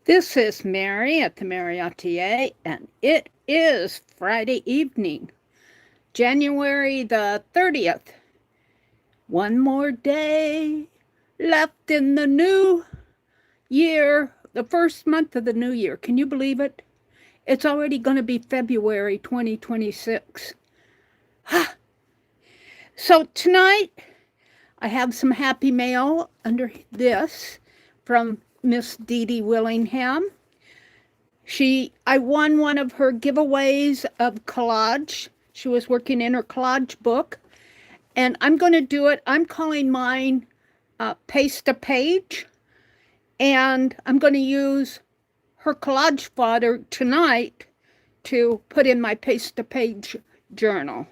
This is Meri at the Meri Atelier, and it is Friday evening, January the 30th. One more day left in the new year, the first month of the new year. Can you believe it? It's already going to be February 2026. So tonight, I have some happy mail under this from Miss Dede Willingham. I won one of her giveaways of collage. She was working in her collage book, and I'm going to do it. I'm calling mine Paste a Page, and I'm going to use her collage fodder tonight to put in my Paste a Page journal.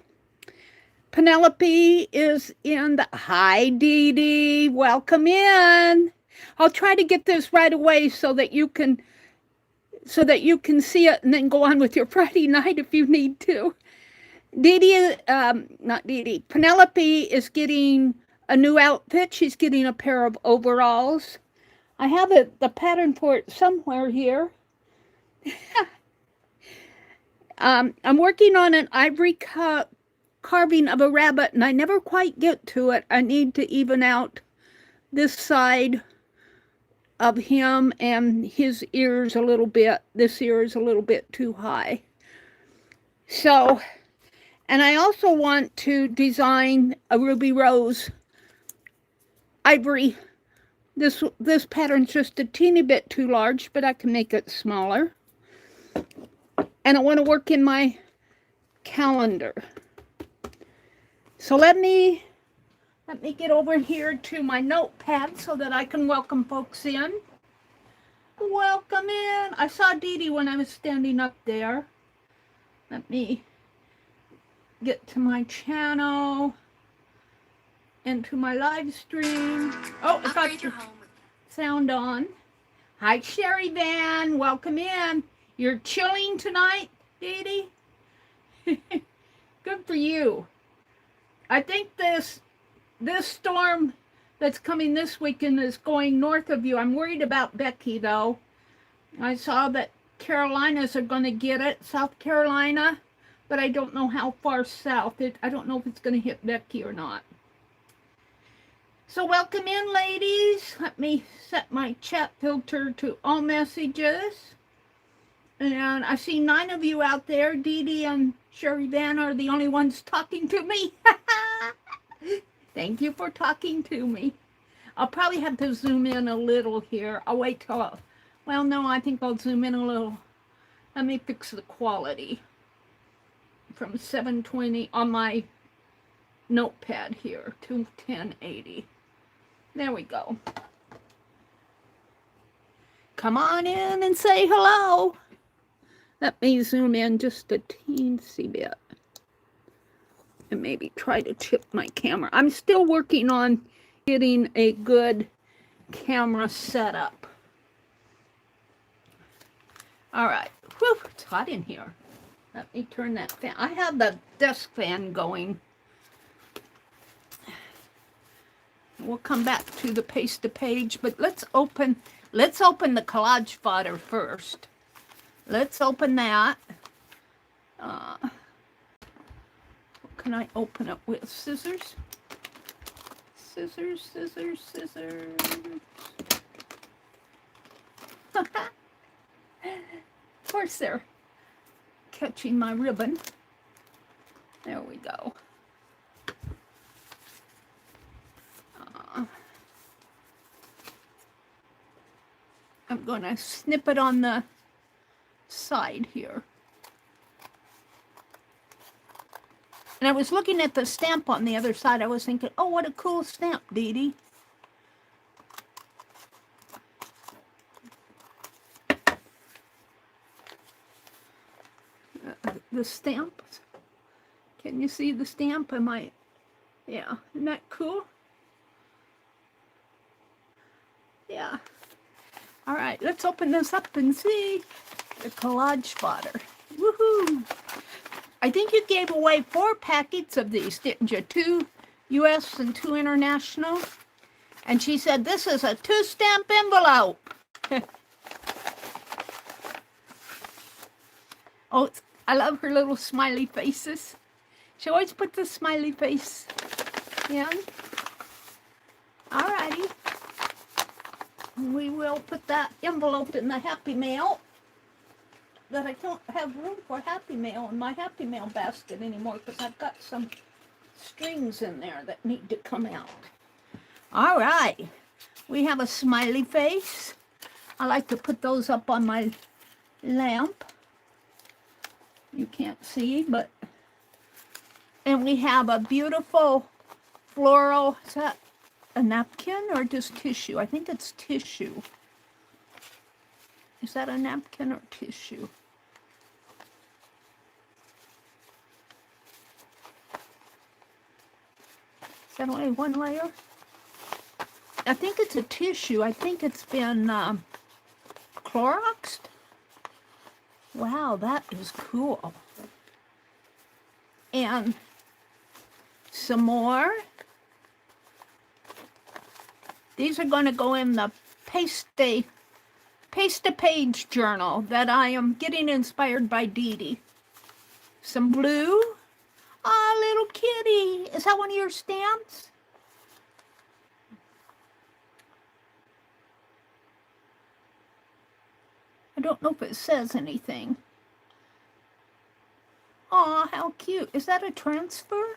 Penelope is in the... Hi, Dede. Welcome in. I'll try to get this right away so that you can see it and then go on with your Friday night if you need to. Penelope is getting a new outfit. She's getting a pair of overalls. I have the pattern for it somewhere here. I'm working on an ivory carving of a rabbit, and I never quite get to it. I need to even out this side of him and his ears a little bit. This ear is a little bit too high. So, and I also want to design a ruby rose ivory. This pattern's just a teeny bit too large, but I can make it smaller. And I want to work in my calendar. So let me get over here to my notepad so that I can welcome folks in. Welcome in. I saw Dede when I was standing up there. Let me get to my channel and to my live stream. Oh, I got the sound on. Hi, Sherry Van. Welcome in. You're chilling tonight, Dede? Good for you. I think this storm that's coming this weekend is going north of you. I'm worried about Becky, though. I saw that Carolinas are going to get it, South Carolina, but I don't know how far south. I don't know if it's going to hit Becky or not. So welcome in, ladies. Let me set my chat filter to all messages. And I see 9 of you out there. Dede and Sherry Van are the only ones talking to me. Thank you for talking to me. I'll probably have to zoom in a little here. I'll wait till... Well, no, I think I'll zoom in a little. Let me fix the quality from 720 on my notepad here to 1080. There we go. Come on in and say hello. Let me zoom in just a teensy bit. And maybe try to tip my camera. I'm still working on getting a good camera setup. All right. Whew, it's hot in here. Let me turn that fan. I have the desk fan going. We'll come back to the Paste a Page, but let's open the collage fodder first. Let's open that. What can I open it with? Scissors? Scissors. Of course they're catching my ribbon. There we go. I'm going to snip it on the side here. And I was looking at the stamp on the other side. I was thinking, oh, what a cool stamp, Dede. The stamp. Can you see the stamp? Yeah, isn't that cool? Yeah. All right, let's open this up and see the collage fodder. Woohoo! I think you gave away 4 packets of these, didn't you? 2 U.S. and 2 international. And she said, this is a 2-stamp envelope. Oh, I love her little smiley faces. She always puts the smiley face in. Alrighty. We will put that envelope in the Happy Mail. That I don't have room for Happy Mail in my Happy Mail basket anymore because I've got some strings in there that need to come out. All right. We have a smiley face. I like to put those up on my lamp. You can't see, but... And we have a beautiful floral... Is that a napkin or just tissue? I think it's tissue. Is that a napkin or tissue? Is that only one layer? I think it's a tissue. I think it's been Cloroxed. Wow, that is cool. And some more. These are going to go in the Paste-A-Page journal that I am getting inspired by Dede. Some blue. Ah, little kitty. Is that one of your stamps? I don't know if it says anything. Aw, how cute. Is that a transfer?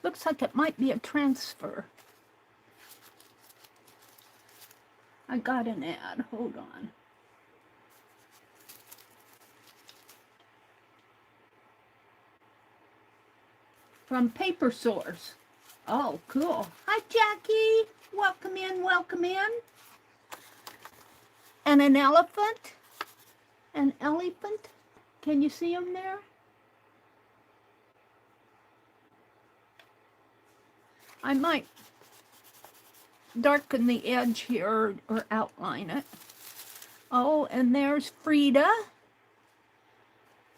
Looks like it might be a transfer. I got an ad. Hold on. From Paper Source. Oh, cool. Hi, Jackie. Welcome in, welcome in. And an elephant. An elephant. Can you see him there? I might darken the edge here or outline it. Oh, and there's Frida.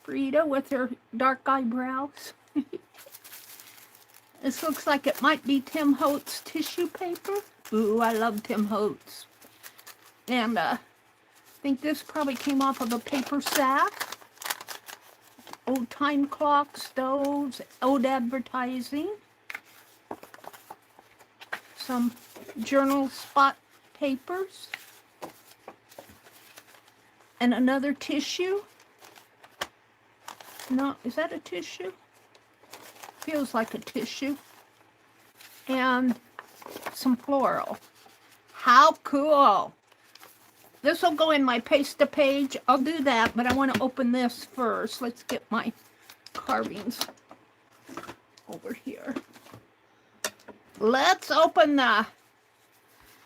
Frida with her dark eyebrows. This looks like it might be Tim Holtz tissue paper. Ooh, I love Tim Holtz. And I think this probably came off of a paper sack. Old time clock, stoves, old advertising. Some journal spot papers. And another tissue. No, is that a tissue? Feels like a tissue. And some floral. How cool. This will go in my Paste-A-Page. I'll do that, but I want to open this first. Let's get my carvings over here. Let's open the...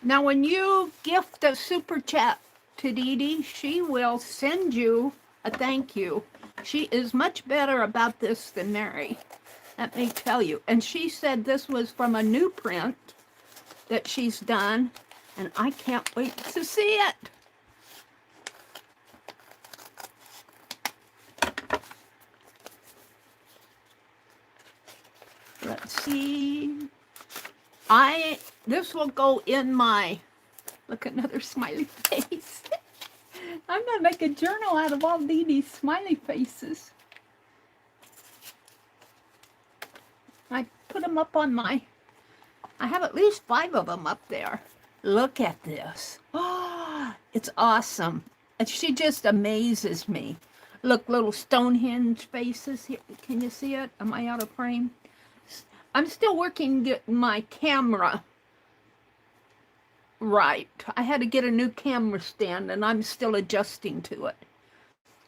Now, when you gift a super chat to Dede, she will send you a thank you. She is much better about this than Meri. Let me tell you. And she said this was from a new print that she's done, and I can't wait to see it. Let's see. This will go in my, look, another smiley face. I'm going to make a journal out of all Dede's smiley faces. I put them up on my, I have at least 5 of them up there. Look at this. Oh, it's awesome. And she just amazes me. Look, little Stonehenge faces here. Can you see it? Am I out of frame? I'm still working getting my camera right. I had to get a new camera stand, and I'm still adjusting to it.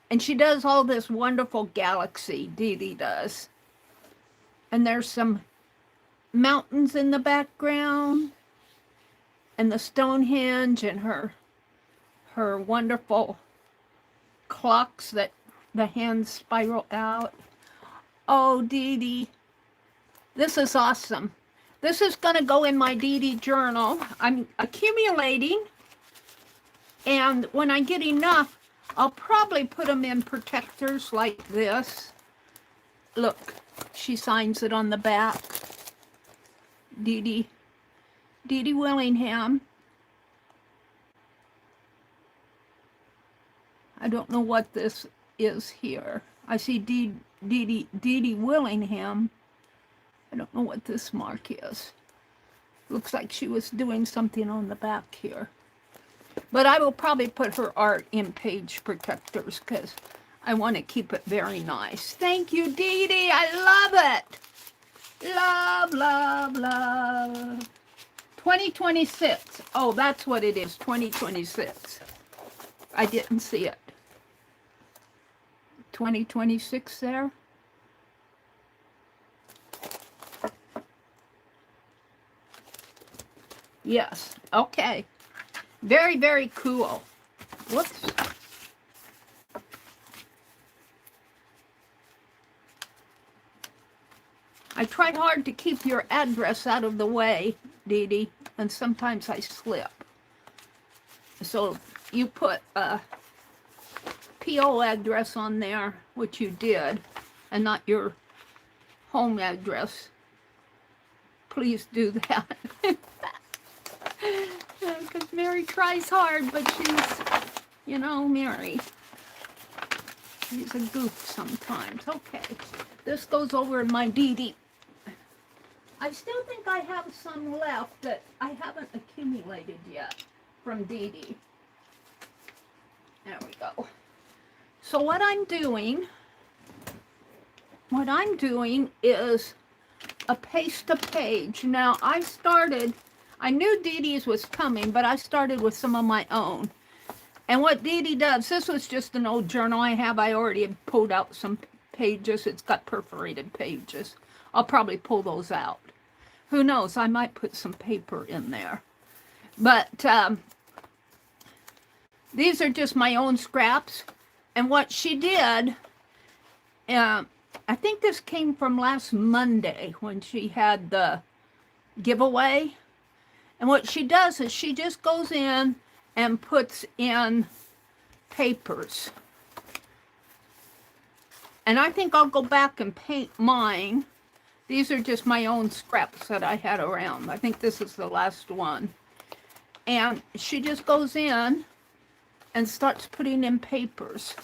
And she does all this wonderful galaxy, Dede does. And there's some mountains in the background, and the Stonehenge, and her wonderful clocks that the hands spiral out. Oh, Dede, this is awesome. This is going to go in my Dede journal. I'm accumulating, and when I get enough, I'll probably put them in protectors like this. Look, she signs it on the back. Dede Willingham. I don't know what this is here. I see Dede Willingham. I don't know what this mark is. Looks like she was doing something on the back here. But I will probably put her art in page protectors because I want to keep it very nice. Thank you, Dede. I love it. Love, love, love. 2026. Oh, that's what it is, 2026. I didn't see it. 2026 there. Yes, okay. Very, very cool. Whoops. I tried hard to keep your address out of the way, Dede, and sometimes I slip. So you put a PO address on there, which you did, and not your home address. Please do that. Because Meri tries hard, but she's, you know, Meri. She's a goof sometimes. Okay, this goes over in my Dede. I still think I have some left that I haven't accumulated yet from Dede. There we go. So what I'm doing is a paste-to-page. Now, I knew Dede's was coming, but I started with some of my own. And what Dede does, this was just an old journal I have. I already had pulled out some pages. It's got perforated pages. I'll probably pull those out. Who knows? I might put some paper in there. But these are just my own scraps. And what she did, I think this came from last Monday when she had the giveaway. And what she does is she just goes in and puts in papers. And I think I'll go back and paint mine. These are just my own scraps that I had around. I think this is the last one. And she just goes in and starts putting in papers.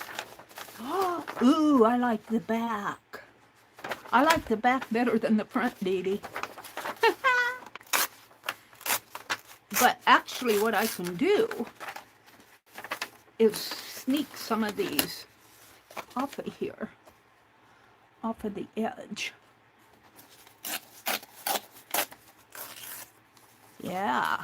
Oh, ooh, I like the back. I like the back better than the front, Dede. But actually what I can do is sneak some of these off of here, off of the edge. Yeah.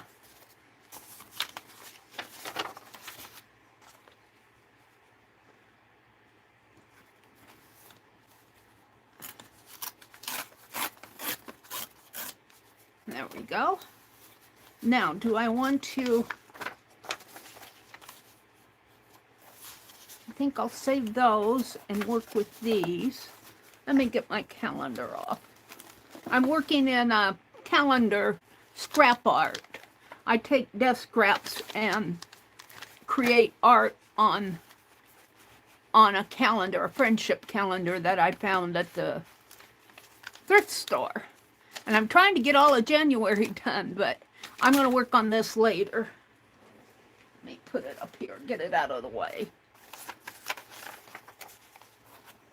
There we go. Now, do I want to... I think I'll save those and work with these. Let me get my calendar off. I'm working in a calendar scrap art. I take desk scraps and create art on a calendar, a friendship calendar that I found at the thrift store. And I'm trying to get all of January done, but I'm going to work on this later. Let me put it up here, get it out of the way.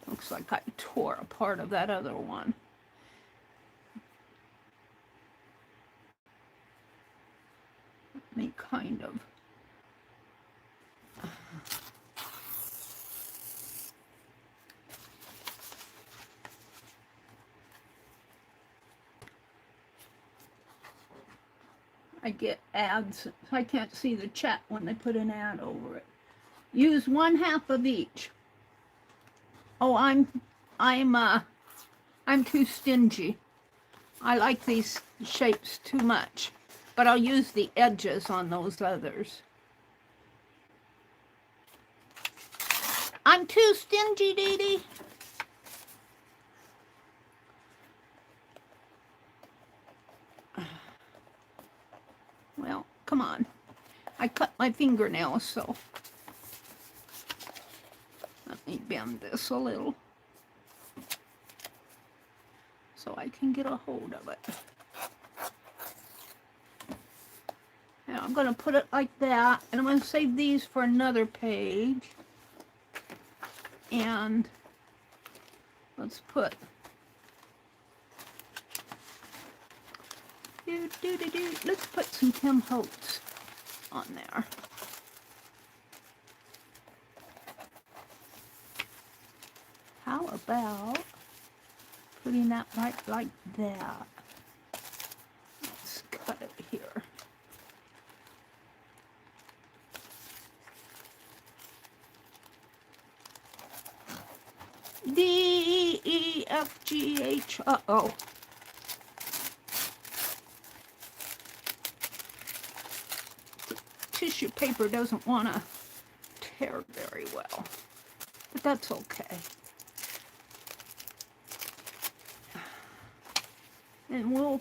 Looks like I tore a part of that other one. Let me kind of... I get ads. I can't see the chat when they put an ad over it. Use 1/2 of each. Oh, I'm too stingy. I like these shapes too much, but I'll use the edges on those others. I'm too stingy, Dede. Well, come on. I cut my fingernails, so let me bend this a little so I can get a hold of it. Now I'm going to put it like that, and I'm going to save these for another page. And let's put let's put some Tim Holtz on there. How about putting that right like that? Let's cut it here. D, E, F, G, H, uh-oh. Tissue paper doesn't want to tear very well, but that's okay. And we'll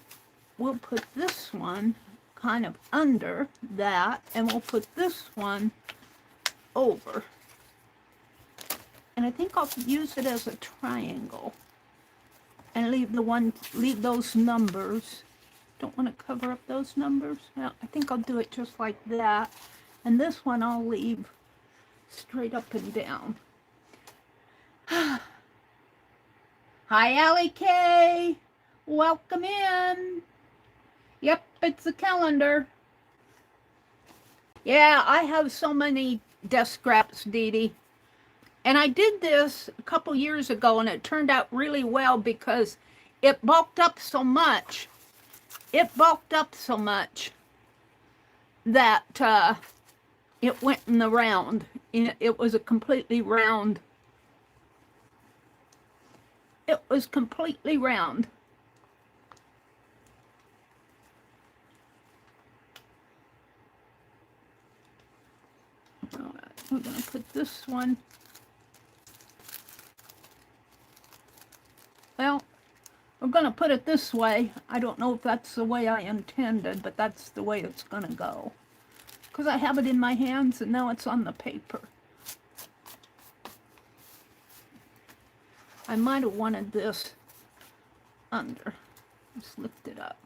put this one kind of under that, and we'll put this one over. And I think I'll use it as a triangle and leave those numbers. Don't want to cover up those numbers. Well, I think I'll do it just like that. And this one I'll leave straight up and down. Hi, Allie K. Welcome in. Yep, it's the calendar. Yeah, I have so many desk scraps, Dede. And I did this a couple years ago, and it turned out really well because it bulked up so much. It bulked up so much that it went in the round. It was a completely round. It was completely round. All right, we're going to put this one. Well, we're going to put it this way. I don't know if that's the way I intended, but that's the way it's going to go. Because I have it in my hands and now it's on the paper. I might have wanted this under. Just lift it up.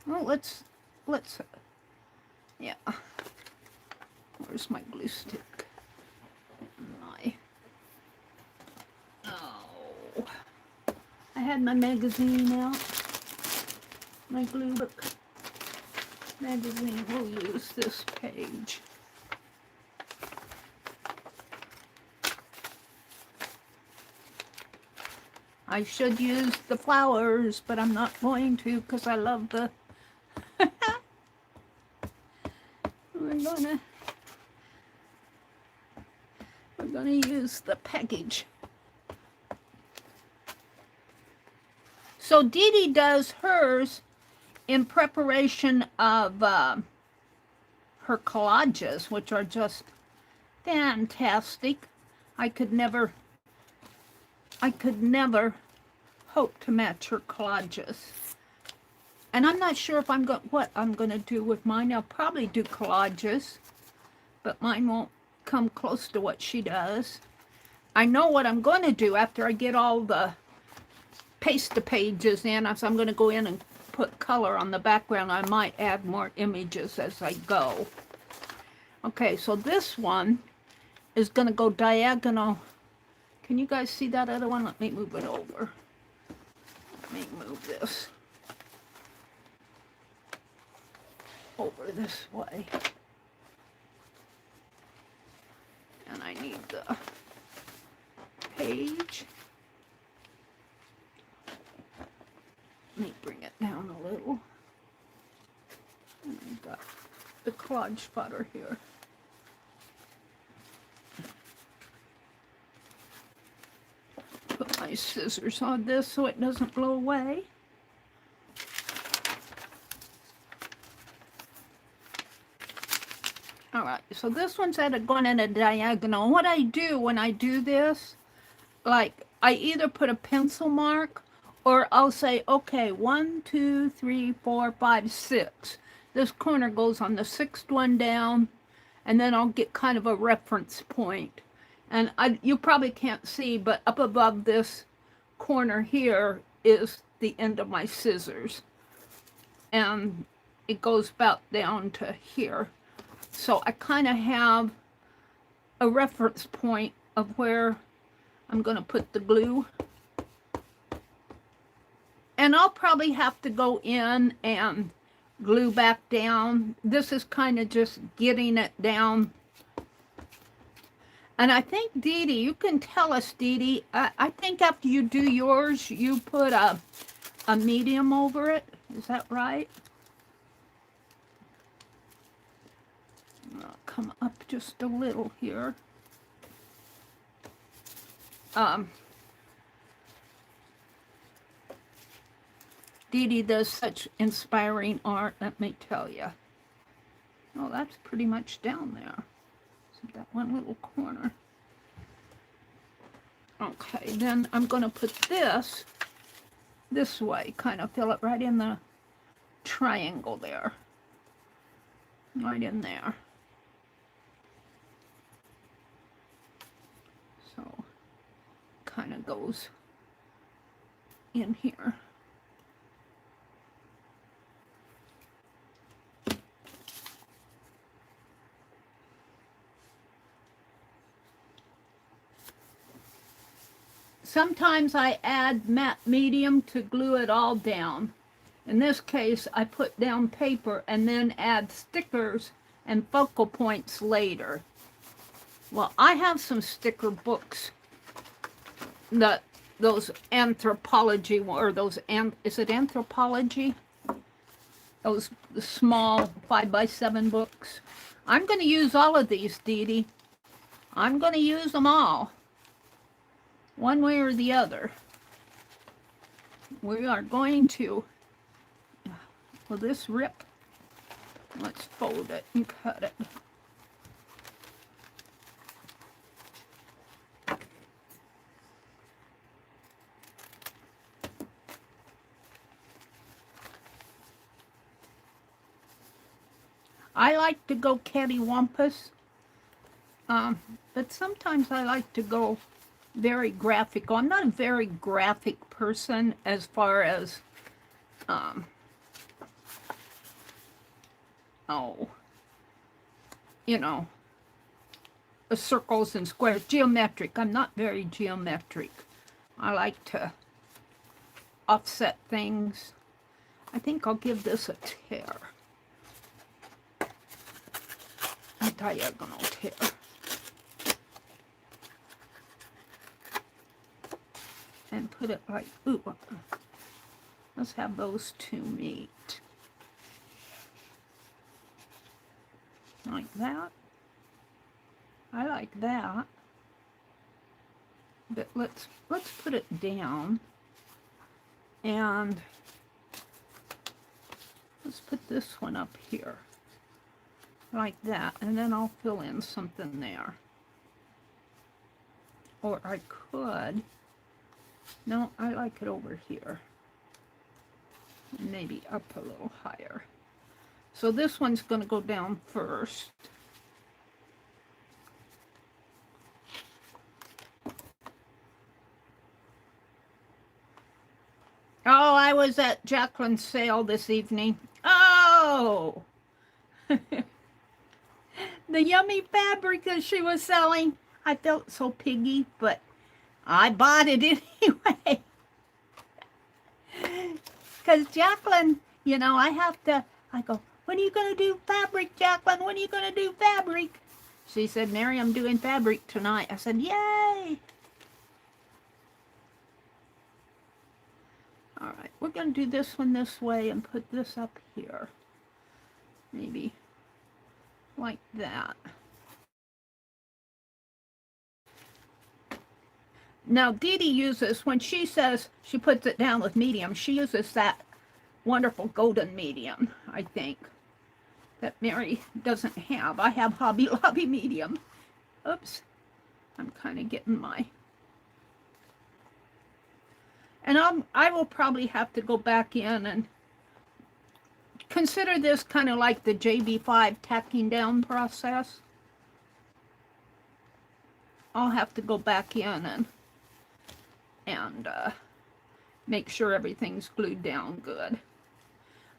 Well, let's, yeah. Where's my glue stick? I had my magazine out, my glue book magazine. We'll use this page. I should use the flowers, but I'm not going to because I love the... We're gonna use the package. So Dede does hers in preparation of her collages, which are just fantastic. I could never hope to match her collages. And I'm not sure if what I'm going to do with mine. I'll probably do collages, but mine won't come close to what she does. I know what I'm going to do after I get all the paste pages in, so I'm going to go in and put color on the background. I might add more images as I go. Okay, so this one is going to go diagonal. Can you guys see that other one? Let me move it over. Let me move this over this way. And I need the page. Let me bring it down a little. And I've got the collage spotter here. Put my scissors on this so it doesn't blow away. Alright, so this one's going in a diagonal. What I do when I do this, like, I either put a pencil mark or I'll say, okay, 1, 2, 3, 4, 5, 6. This corner goes on the 6th one down, and then I'll get kind of a reference point. And you probably can't see, but up above this corner here is the end of my scissors. And it goes about down to here. So I kind of have a reference point of where I'm going to put the glue. And I'll probably have to go in and glue back down. This is kind of just getting it down. And I think, Dede, you can tell us, Dede, I think after you do yours, you put a medium over it. Is that right? I'll come up just a little here. Dede does such inspiring art, let me tell you. Oh, that's pretty much down there. So that one little corner. Okay, then I'm going to put this way, kind of fill it right in the triangle there. Right in there. So, kind of goes in here. Sometimes I add matte medium to glue it all down. In this case, I put down paper and then add stickers and focal points later. Well, I have some sticker books that those anthropology, or those, is it anthropology? Those small 5x7 books. I'm going to use all of these, Dede. I'm going to use them all. One way or the other. We are going to, will this rip? Let's fold it and cut it. I like to go cattywampus, but sometimes I like to go very graphic. I'm not a very graphic person as far as, you know, the circles and squares. Geometric. I'm not very geometric. I like to offset things. I think I'll give this a tear. A diagonal tear. And put it like, ooh, let's have those two meet. Like that. I like that. But let's put it down. And let's put this one up here. Like that. And then I'll fill in something there. Or I could. No, I like it over here. Maybe up a little higher. So this one's going to go down first. Oh, I was at Jacqueline's sale this evening. Oh! The yummy fabric that she was selling. I felt so piggy, but I bought it anyway. Because Jacqueline, you know, I go, when are you going to do fabric, Jacqueline? When are you going to do fabric? She said, Meri, I'm doing fabric tonight. I said, yay. All right, we're going to do this one this way and put this up here. Maybe like that. Now, Dede uses, when she says she puts it down with medium, she uses that wonderful golden medium, I think, that Meri doesn't have. I have Hobby Lobby medium. Oops. I'm kind of getting my... And I will probably have to go back in and consider this kind of like the JB5 tacking down process. I'll have to go back in and make sure everything's glued down good.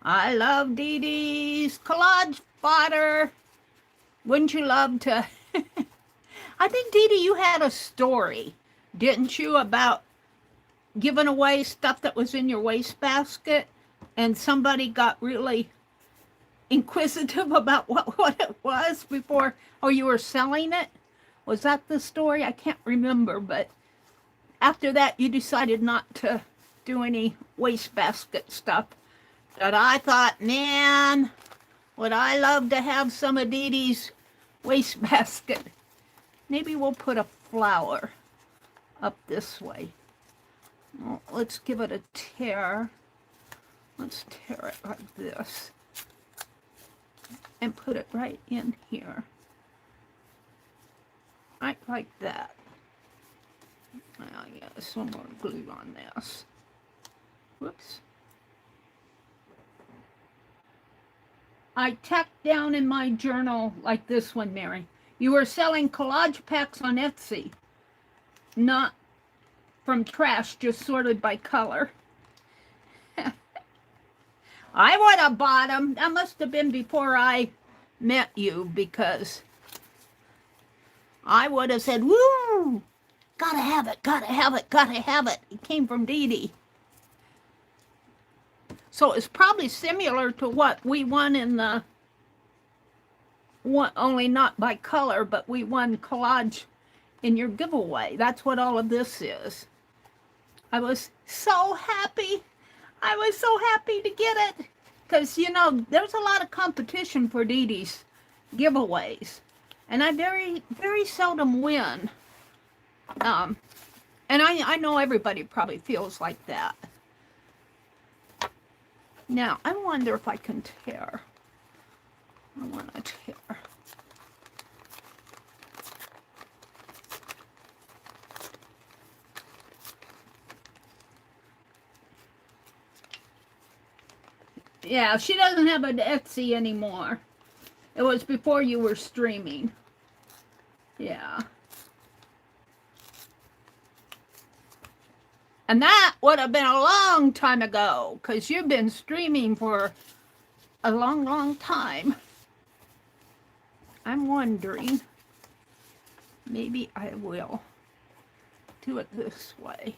I love Dede's collage fodder. Wouldn't you love to? I think, Dede, you had a story, didn't you, about giving away stuff that was in your wastebasket, and somebody got really inquisitive about what it was before, or you were selling it? Was that the story? I can't remember, but after that you decided not to do any wastebasket stuff. But I thought, man, would I love to have some of Dede's wastebasket. Maybe we'll put a flower up this way. Well, let's give it a tear. Let's tear it like this and put it right in here. Right like that. I'll get some more glue on this. Whoops. I tacked down in my journal like this one, Meri. You were selling collage packs on Etsy, not from trash, just sorted by color. I would have bought them. That must have been before I met you, because I would have said, woo, gotta have it, gotta have it, gotta have it. It came from Dede. So it's probably similar to what we won in the, only not by color, but we won collage in your giveaway. That's what all of this is. I was so happy. I was so happy to get it. Because, you know, there's a lot of competition for Dede's giveaways. And I very, very seldom win. And I know everybody probably feels like that. Now, I wonder if I can tear. I want to tear. Yeah, she doesn't have an Etsy anymore. It was before you were streaming. Yeah. And that would have been a long time ago, because you've been streaming for a long, long time. I'm wondering, maybe I will do it this way.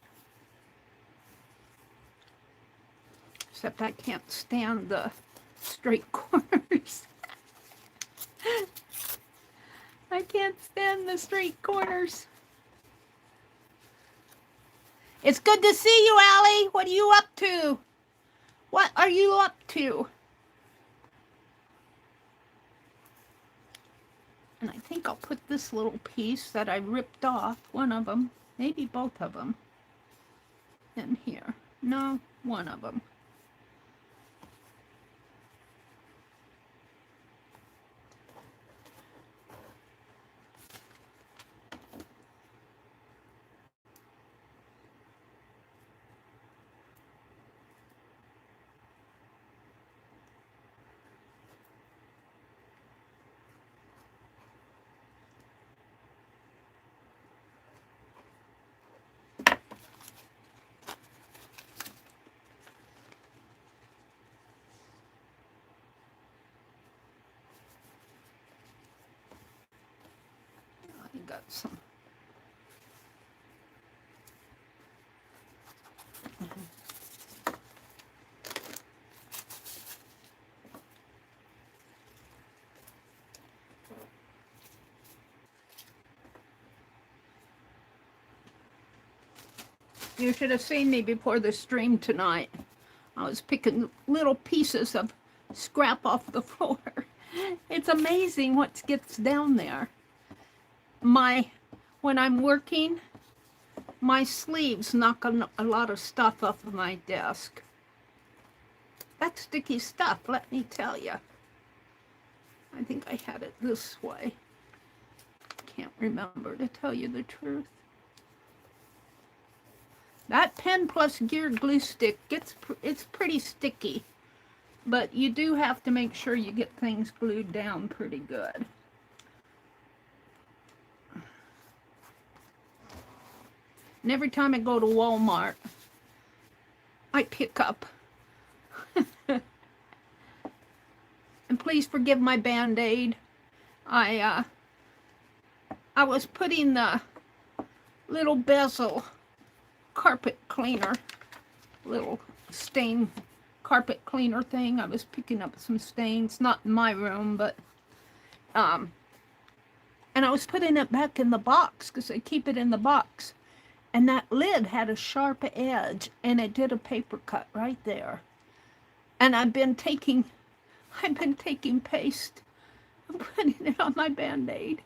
Except I can't stand the straight corners. I can't stand the straight corners. It's good to see you, Allie. What are you up to? What are you up to? And I think I'll put this little piece that I ripped off, one of them, maybe both of them, in here. No, one of them. Got some. You should have seen me before the stream tonight. I was picking little pieces of scrap off the floor. It's amazing what gets down there. When I'm working, my sleeves knock a lot of stuff off of my desk. That's sticky stuff, let me tell you. I think I had it this way. Can't remember, to tell you the truth. That pen plus gear glue stick, it's pretty sticky. But you do have to make sure you get things glued down pretty good. And every time I go to Walmart, I pick up. And please forgive my Band-Aid. I was putting the little bezel carpet cleaner, little stain carpet cleaner thing. I was picking up some stains, not in my room, but and I was putting it back in the box because I keep it in the box. And that lid had a sharp edge, and it did a paper cut right there. And I've been taking paste and putting it on my Band-Aid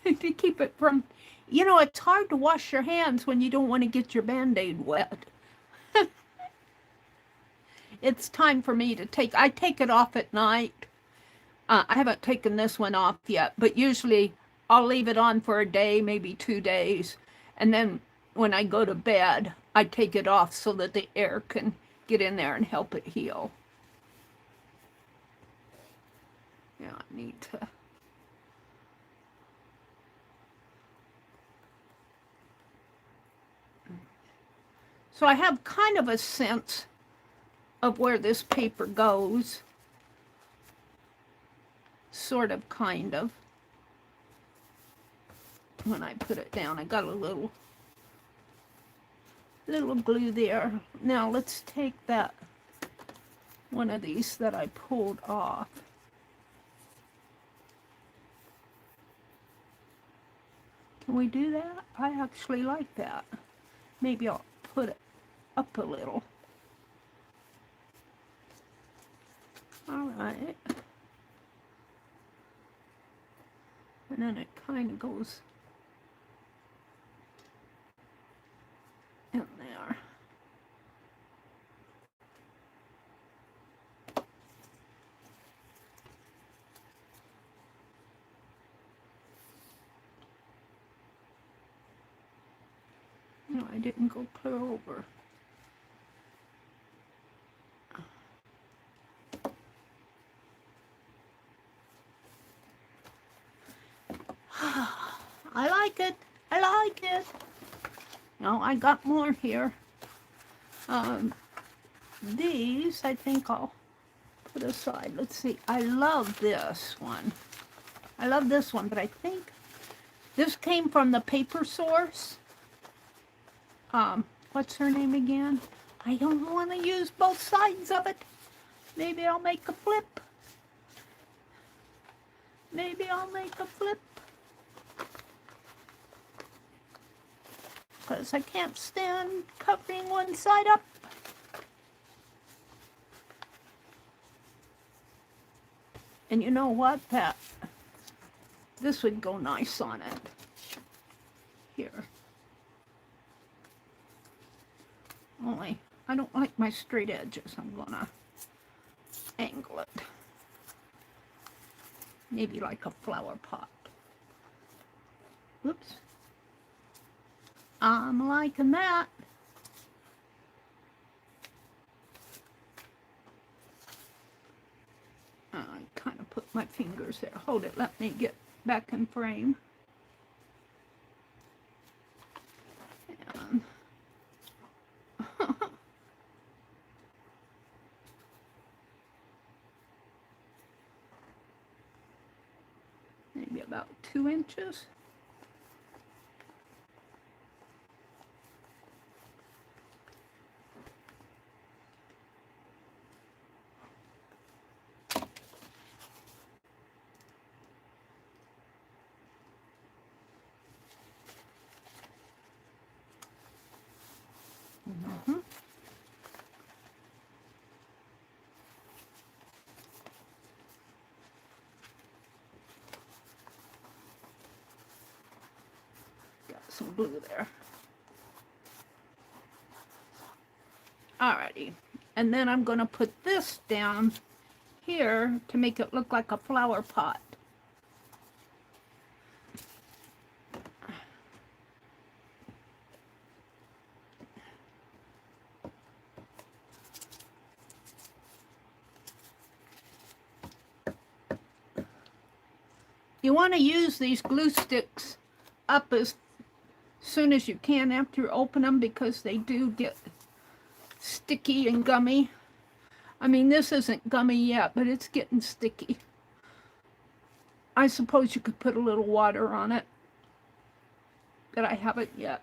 to keep it from, you know, it's hard to wash your hands when you don't want to get your Band-Aid wet. It's time for me to I take it off at night. I haven't taken this one off yet, but usually I'll leave it on for a day, maybe 2 days. And then when I go to bed, I take it off so that the air can get in there and help it heal. Yeah, I need to. So I have kind of a sense of where this paper goes. Sort of, kind of. When I put it down, I got a little glue there. Now let's take that one of these that I pulled off. Can we do that? I actually like that. Maybe I'll put it up a little. All right. And then it kind of goes in there. No, I didn't go clear over. I like it. I like it. No, I got more here. These, I think I'll put aside. Let's see. I love this one. I love this one, but I think this came from the paper source. What's her name again? I don't want to use both sides of it. Maybe I'll make a flip. Maybe I'll make a flip. Because I can't stand covering one side up. And you know what? This would go nice on it. Here. Only, I don't like my straight edges. I'm gonna angle it. Maybe like a flower pot. Oops. I'm liking that. I kind of put my fingers there. Hold it, let me get back in frame. And maybe about 2 inches. Some glue there. Alrighty, and then I'm going to put this down here to make it look like a flower pot. You want to use these glue sticks up as soon as you can after you open them, because they do get sticky and gummy. I mean, this isn't gummy yet, but it's getting sticky. I suppose you could put a little water on it, but I haven't yet.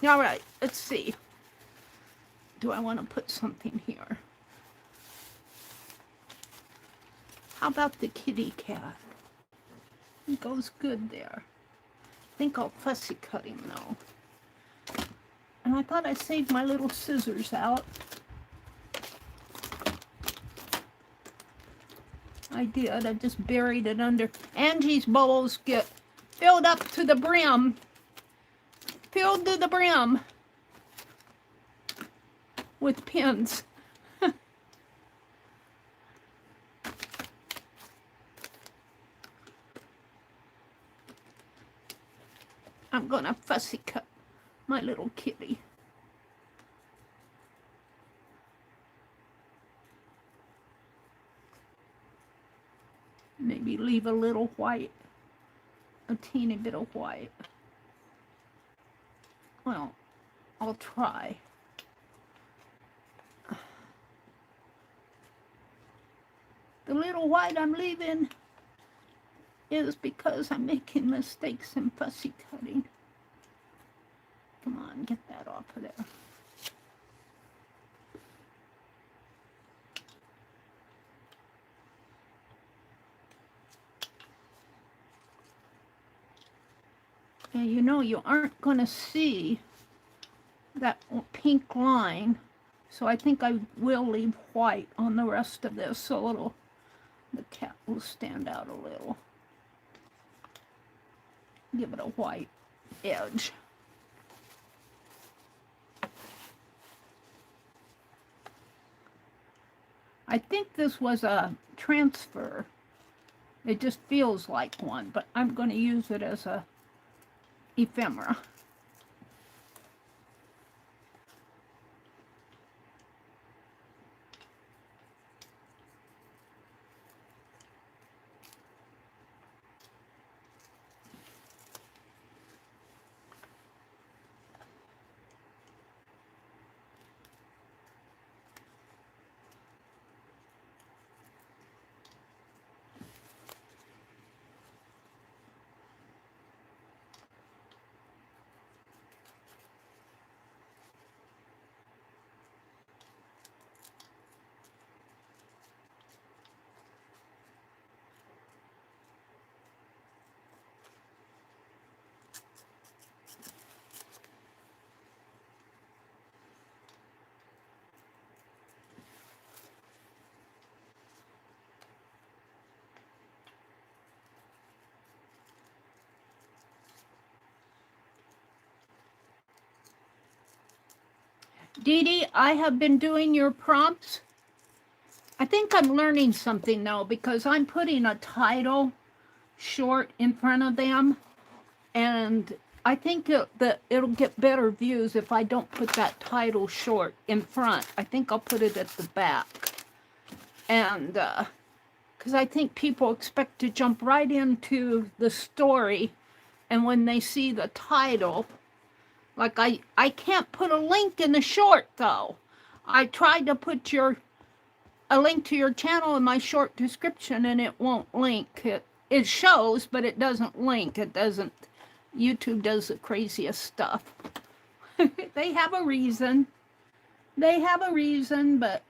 All right, let's see. Do I want to put something here? How about the kitty cat? It goes good there. I think I'll fussy cut him though. And I thought I saved my little scissors out. I did. I just buried it under. Angie's bowls get filled up to the brim. Filled to the brim with pins. I'm gonna fussy cut my little kitty. Maybe leave a little white, a teeny bit of white. Well, I'll try. The little white I'm leaving is because I'm making mistakes in fussy cutting. Come on, get that off of there. And you know, you aren't going to see that pink line, so I think I will leave white on the rest of this so the cat will stand out a little. Give it a white edge. I think this was a transfer. It just feels like one, but I'm going to use it as a ephemera. Dede, I have been doing your prompts. I think I'm learning something though, because I'm putting a title short in front of them, and I think that it'll get better views if I don't put that title short in front. I think I'll put it at the back, and because I think people expect to jump right into the story, and when they see the title, like I can't put a link in the short though. I tried to put a link to your channel in my short description and it won't link. It shows, but it doesn't link. It doesn't. YouTube does the craziest stuff. They have a reason. They have a reason, but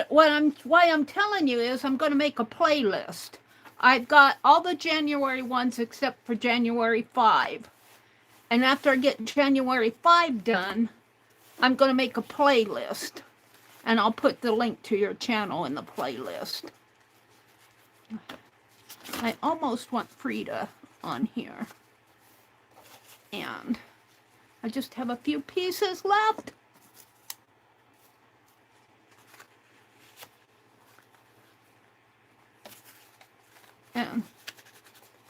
why I'm telling you is I'm going to make a playlist. I've got all the January ones except for January 5. And after I get January 5 done, I'm going to make a playlist. And I'll put the link to your channel in the playlist. I almost want Frida on here. And I just have a few pieces left. And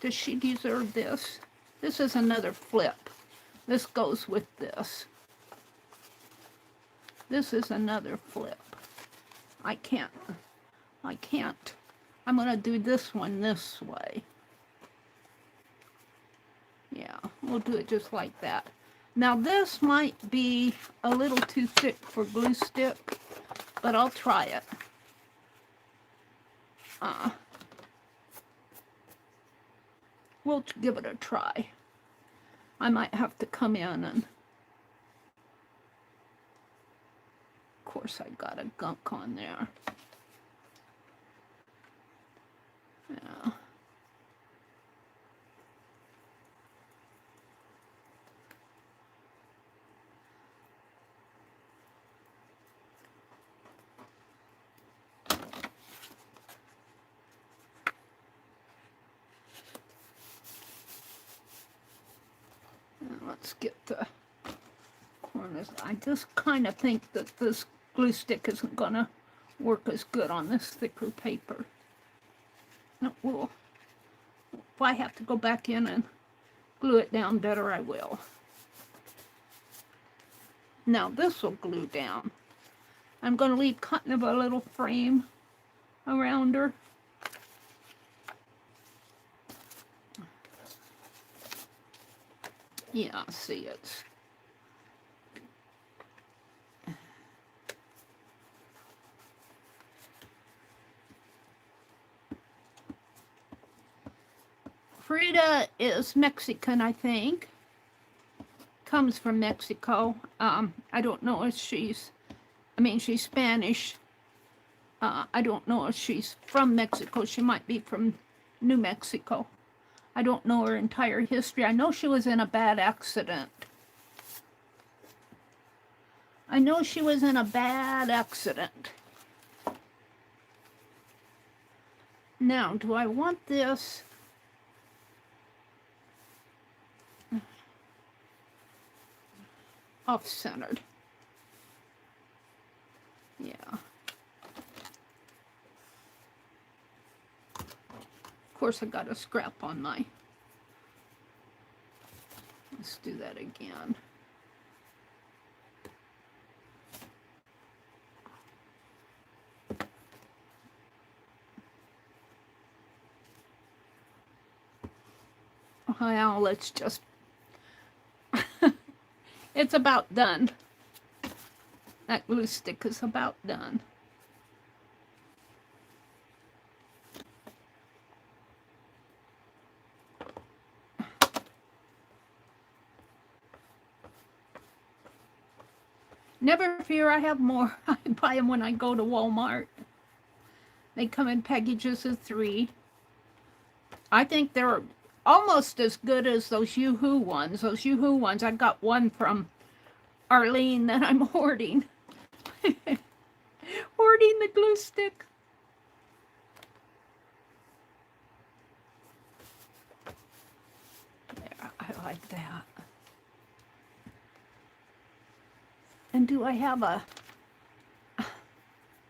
does she deserve this? This is another flip. This goes with this. This is another flip. I can't. I'm going to do this one this way. Yeah, we'll do it just like that. Now this might be a little too thick for glue stick, but I'll try it. we'll give it a try. I might have to come in and, of course, I got a gunk on there. Yeah. Let's get the corners. I just kind of think that this glue stick isn't gonna work as good on this thicker paper. Well, if I have to go back in and glue it down better, I will. Now this will glue down. I'm gonna leave kind of a little frame around her. Yeah, see, it's Frida is Mexican, I think. Comes from Mexico. I don't know if she's, she's Spanish. I don't know if she's from Mexico. She might be from New Mexico. I don't know her entire history. I know she was in a bad accident. Now, do I want this off-centered? Yeah. Of course, I got a scrap on my... Let's do that again. Well, let's just... It's about done. That glue stick is about done. Never fear, I have more. I buy them when I go to Walmart. They come in packages of 3. I think they're almost as good as those Yoo-Hoo ones. Those Yoo-Hoo ones, I got one from Arlene that I'm hoarding. Hoarding the glue stick. There, I like that. And do I have a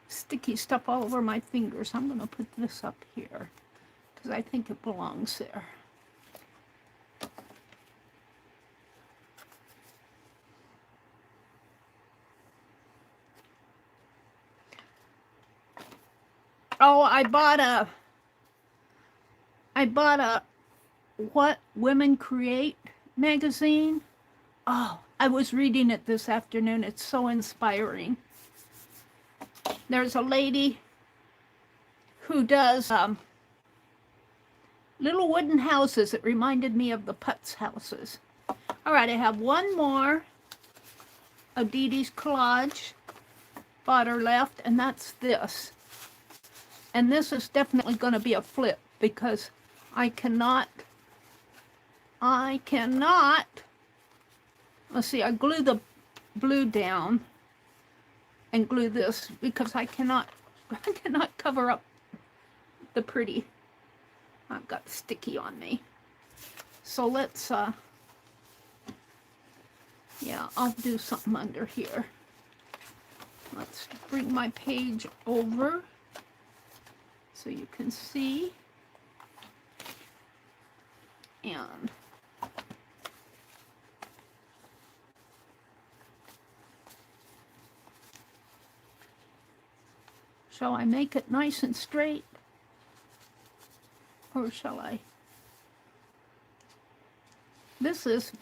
sticky stuff all over my fingers? I'm going to put this up here because I think it belongs there. Oh, I bought a What Women Create magazine. Oh, I was reading it this afternoon. It's so inspiring. There's a lady who does little wooden houses. It reminded me of the Putz houses. All right, I have one more of Dede's collage fodder left, and that's this. And this is definitely going to be a flip because I cannot, let's see, I glue the blue down and glue this because I cannot cover up the pretty. I've got sticky on me. So let's, yeah, I'll do something under here. Let's bring my page over so you can see. And shall I make it nice and straight? Or shall I? This is,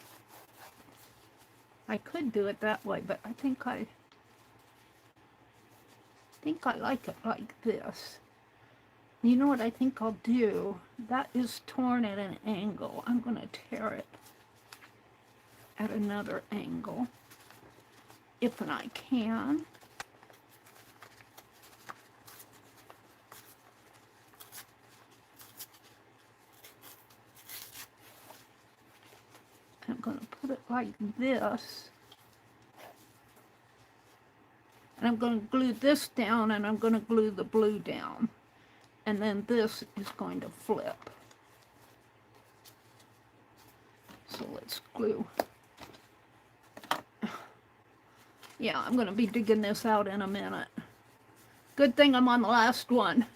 I could do it that way, but I think I like it like this. You know what I think I'll do? That is torn at an angle. I'm going to tear it at another angle, if I can. I'm going to put it like this. And I'm going to glue this down, and I'm going to glue the blue down. And then this is going to flip. So let's glue. Yeah, I'm going to be digging this out in a minute. Good thing I'm on the last one.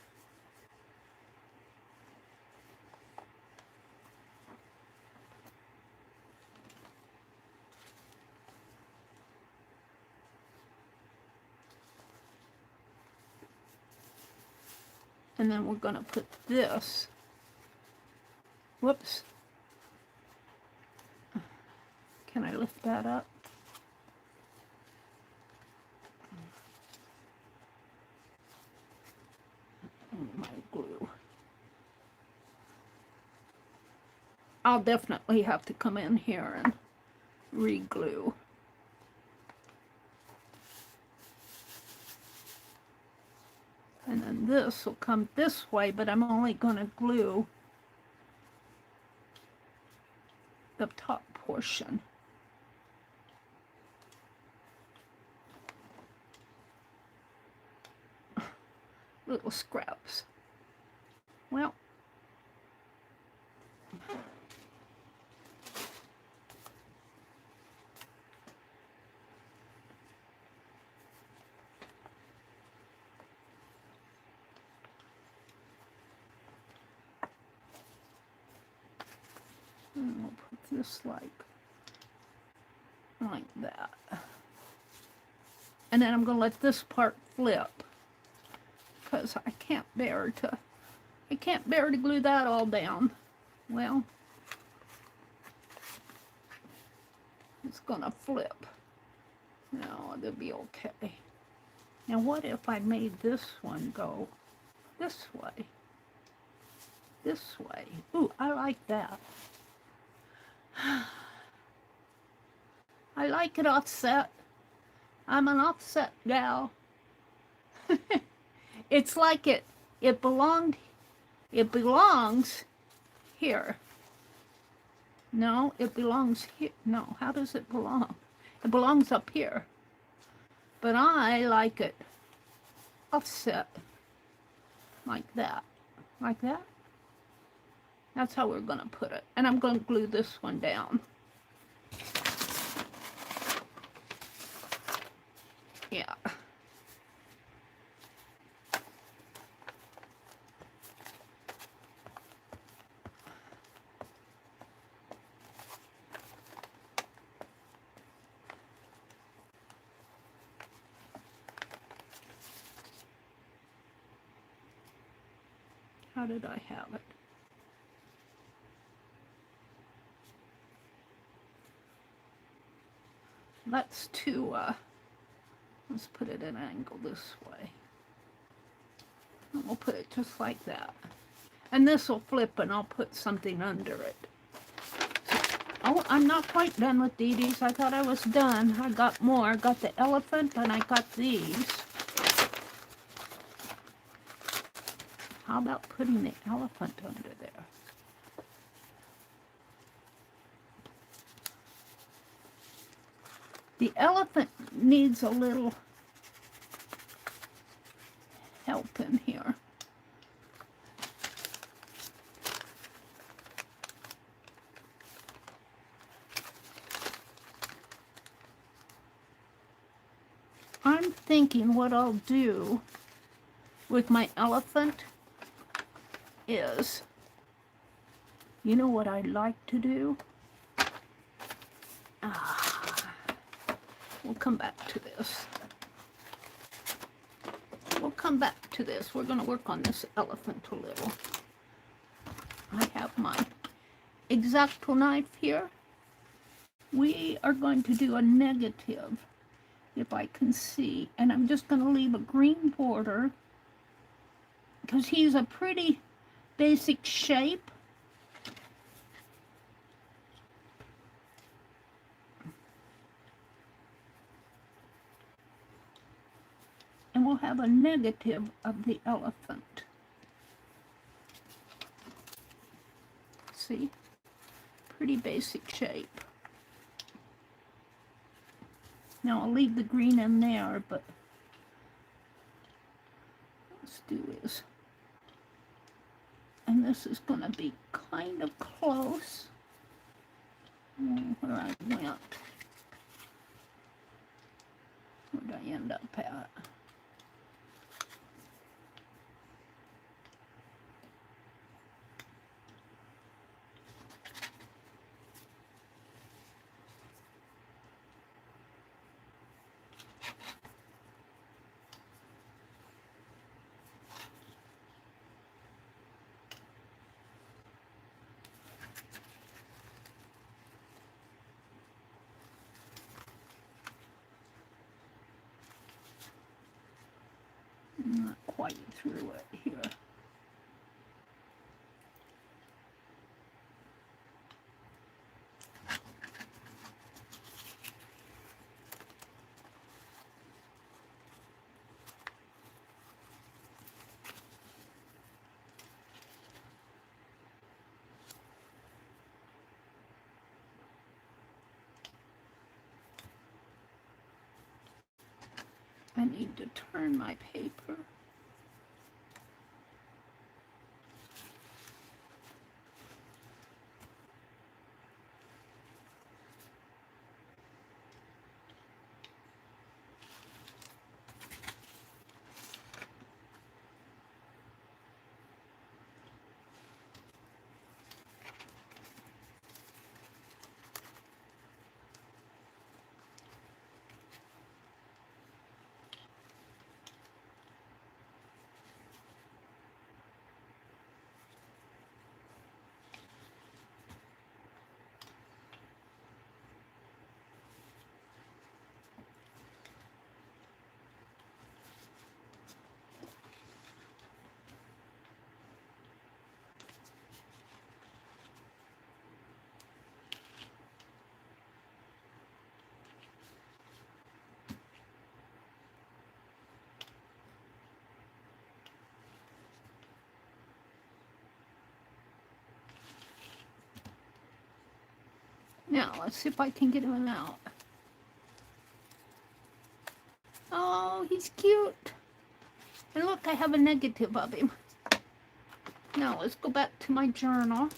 And then we're going to put this. Whoops. Can I lift that up? My glue. I'll definitely have to come in here and re-glue. And then this will come this way, but I'm only going to glue the top portion. Little scraps. Well, and we'll put this like that. And then I'm going to let this part flip, because I can't bear to glue that all down. Well, it's going to flip. No, it'll be okay. Now what if I made this one go this way? This way. Ooh, I like that. I like it offset. I'm an offset gal. It's like it belongs here. No, it belongs here. No, how does it belong? It belongs up here. But I like it offset like that. Like that. That's how we're going to put it. And I'm going to glue this one down. Yeah. How did I have it? Let's put it at an angle this way. And we'll put it just like that. And this will flip and I'll put something under it. Oh, I'm not quite done with Dede's. I thought I was done. I got more. I got the elephant and I got these. How about putting the elephant under there? The elephant needs a little help in here. I'm thinking what I'll do with my elephant is, you know what I'd like to do? We'll come back to this. We'll come back to this. We're going to work on this elephant a little. I have my X-Acto knife here. We are going to do a negative, if I can see. And I'm just going to leave a green border because he's a pretty basic shape. And we'll have a negative of the elephant. See? Pretty basic shape. Now I'll leave the green in there, but let's do this. And this is going to be kind of close where I went. Where did I end up at? Not quite through it here. I need to turn my paper. Now, let's see if I can get him out. Oh, he's cute. And look, I have a negative of him. Now, let's go back to my journal.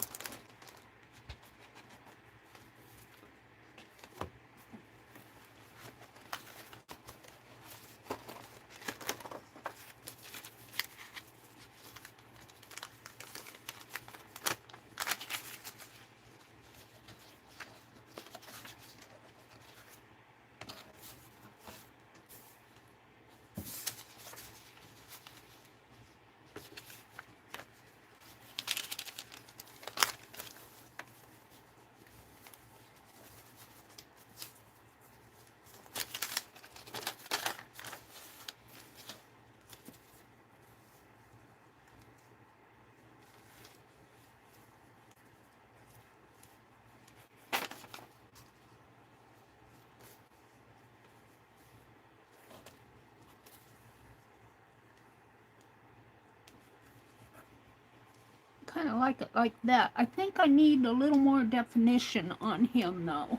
Kind of like it like that. I think I need a little more definition on him though.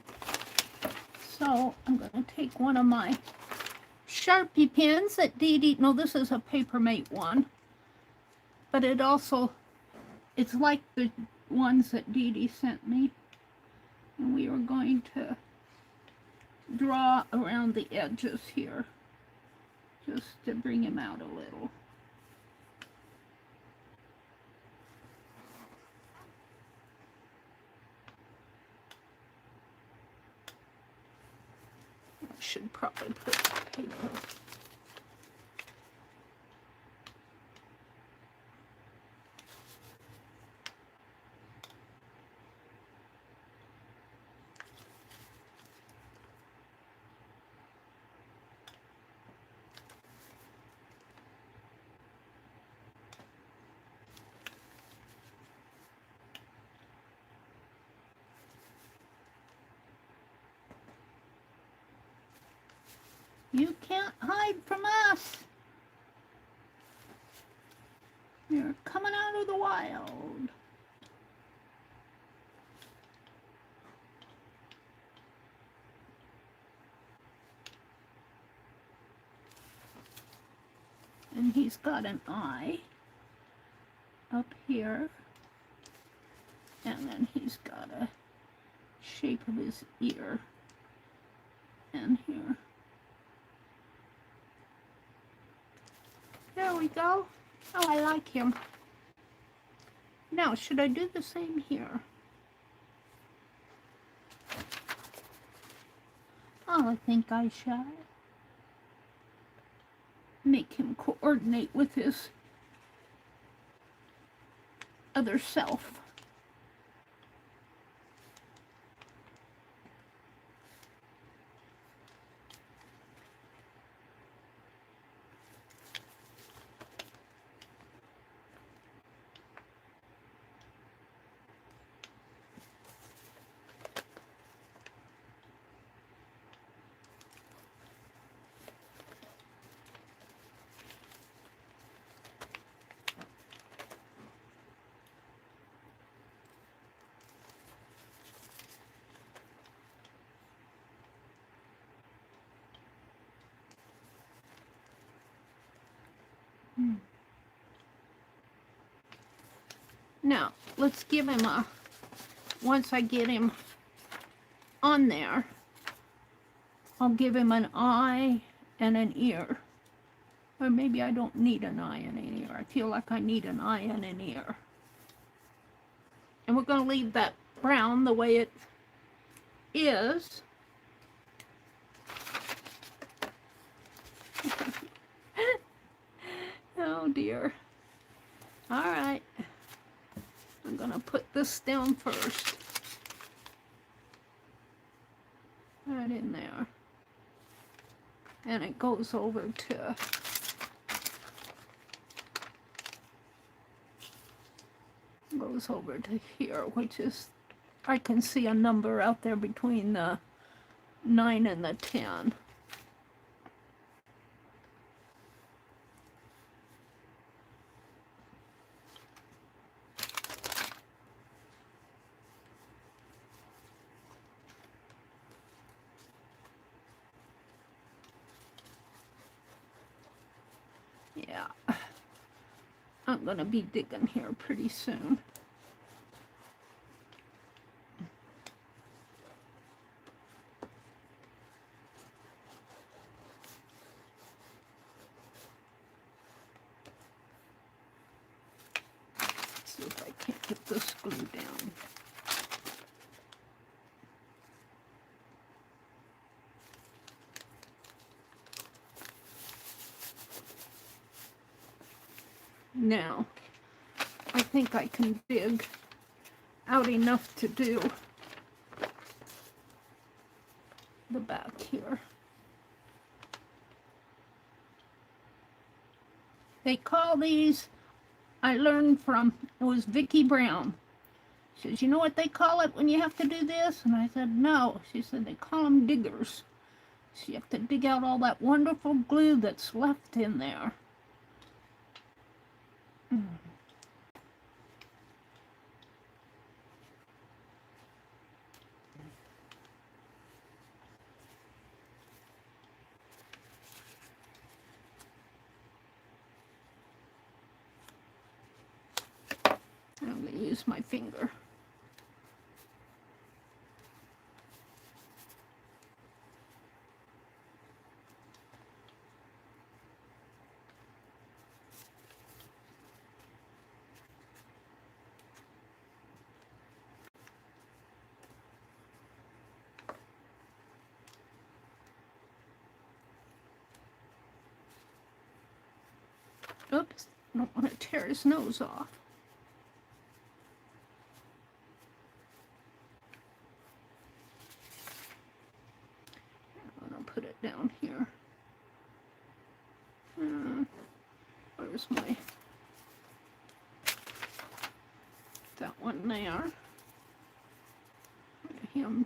So I'm going to take one of my Sharpie pens that Dede, no, this is a Papermate one, but it also, it's like the ones that Dede sent me. And we are going to draw around the edges here, just to bring him out a little. Should probably put paper. You can't hide from us. You're coming out of the wild. And he's got an eye up here. And then he's got a shape of his ear in here. There we go. Oh, I like him. Now, should I do the same here? Oh, I think I shall. Make him coordinate with his other self. Now, let's give him a, once I get him on there, I'll give him an eye and an ear. Or maybe I don't need an eye and an ear. I feel like I need an eye and an ear. And we're going to leave that brown the way it is. Oh dear. All right. I'm going to put this down first. Right in there. And it goes over to here, which is, I can see a number out there between the 9 and the 10. Yeah, I'm gonna be digging here pretty soon. Let's see if I can't get this glue down. Now, I think I can dig out enough to do the back here. They call these, I learned from, it was Vicki Brown. She says, you know what they call it when you have to do this? And I said, no. She said, they call them diggers. So you have to dig out all that wonderful glue that's left in there. I'm going to use my finger. Oops, I don't want to tear his nose off. I'm going to put it down here. Where's my, that one there. Him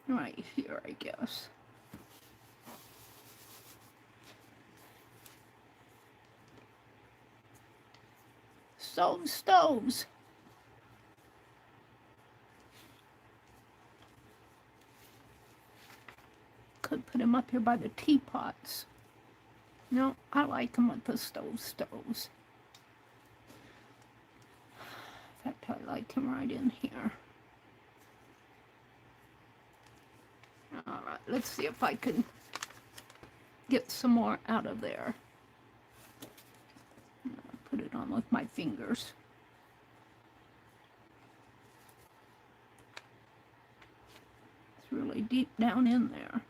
right here, I guess. stoves. Could put them up here by the teapots. No, I like them with the stoves. In fact, I like him right in here. All right, let's see if I can get some more out of there. Put it on with my fingers. It's really deep down in there.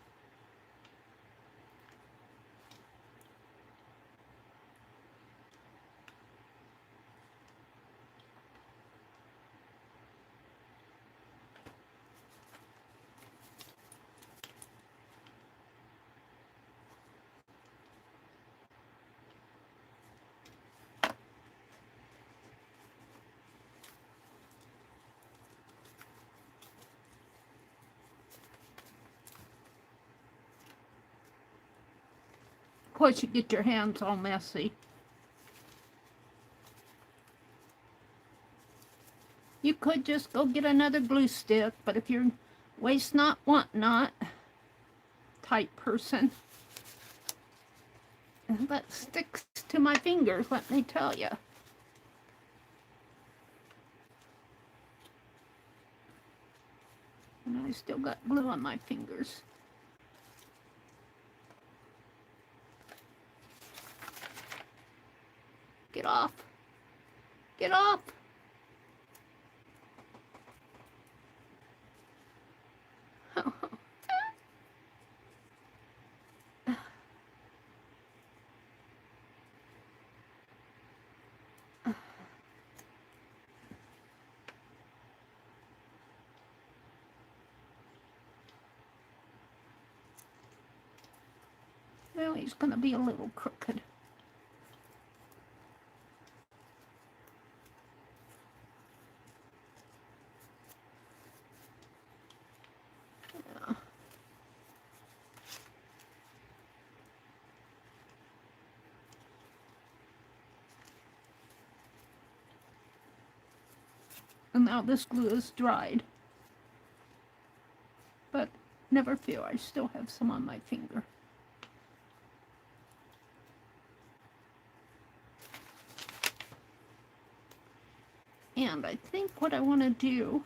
Of course, you get your hands all messy. You could just go get another glue stick, but if you're waste not, want not type person, that sticks to my fingers, let me tell you. And I still got glue on my fingers. Get off. Get off. Well, he's going to be a little crooked. And now this glue is dried. But never fear, I still have some on my finger. And I think what I want to do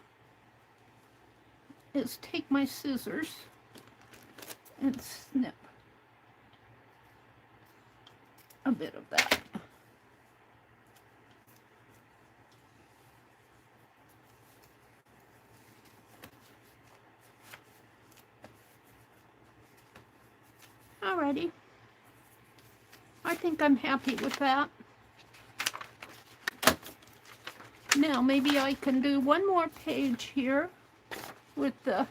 is take my scissors and snip a bit of that. Alrighty. I think I'm happy with that. Now maybe I can do one more page here with this.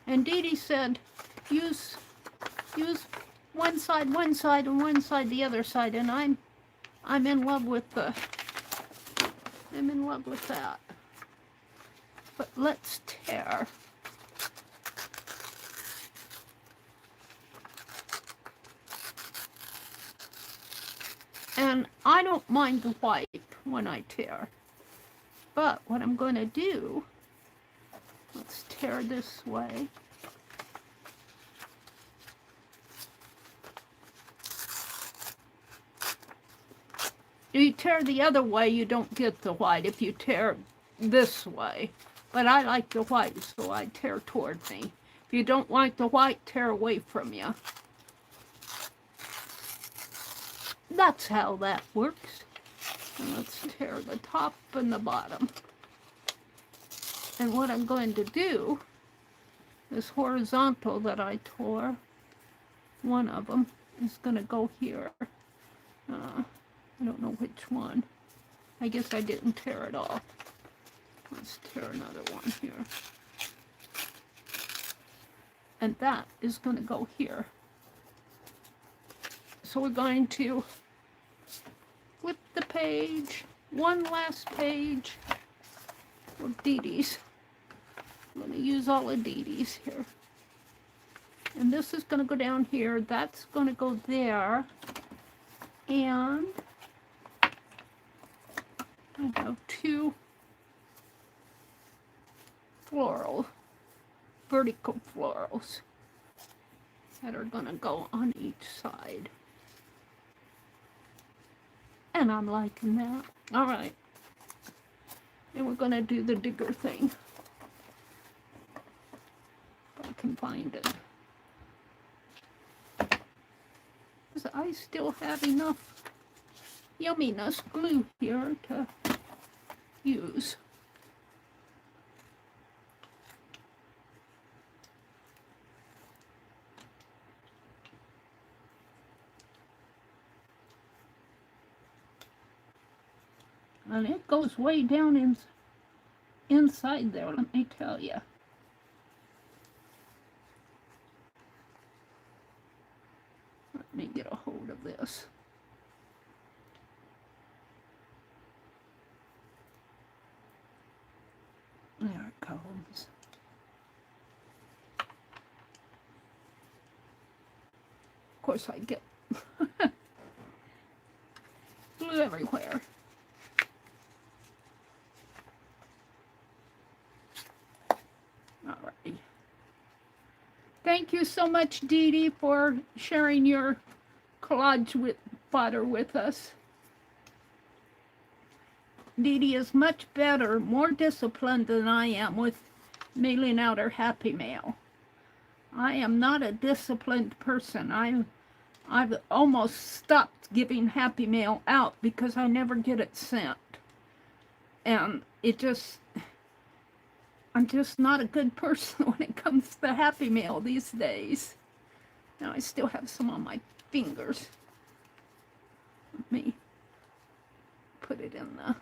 And Dede said use one side, and one side the other side, and I'm in love with that. But let's tear. And I don't mind the white when I tear. But what I'm going to do, let's tear this way. If you tear the other way, you don't get the white if you tear this way. But I like the white, so I tear toward me. If you don't like the white, tear away from you. That's how that works. And let's tear the top and the bottom. And what I'm going to do, this horizontal that I tore, one of them is going to go here. I don't know which one. I guess I didn't tear it off. Let's tear another one here. And that is going to go here. So we're going to flip the page, one last page of Dede's. I'm going to use all of Dede's here. And this is going to go down here. That's going to go there. And I have 2 vertical florals that are gonna go on each side. And I'm liking that. All right. And we're gonna do the digger thing. If I can find it. Because I still have enough yumminess glue here to use. And it goes way down inside there, let me tell you. Let me get a hold of this. There it goes. Of course I get glue everywhere. Alrighty. Thank you so much, Dede, for sharing your collage with butter with us. Dede is much better, more disciplined than I am with mailing out her Happy Mail. I am not a disciplined person. I've almost stopped giving Happy Mail out because I never get it sent. And I'm just not a good person when it comes to Happy Mail these days. Now I still have some on my fingers. Let me put it in the...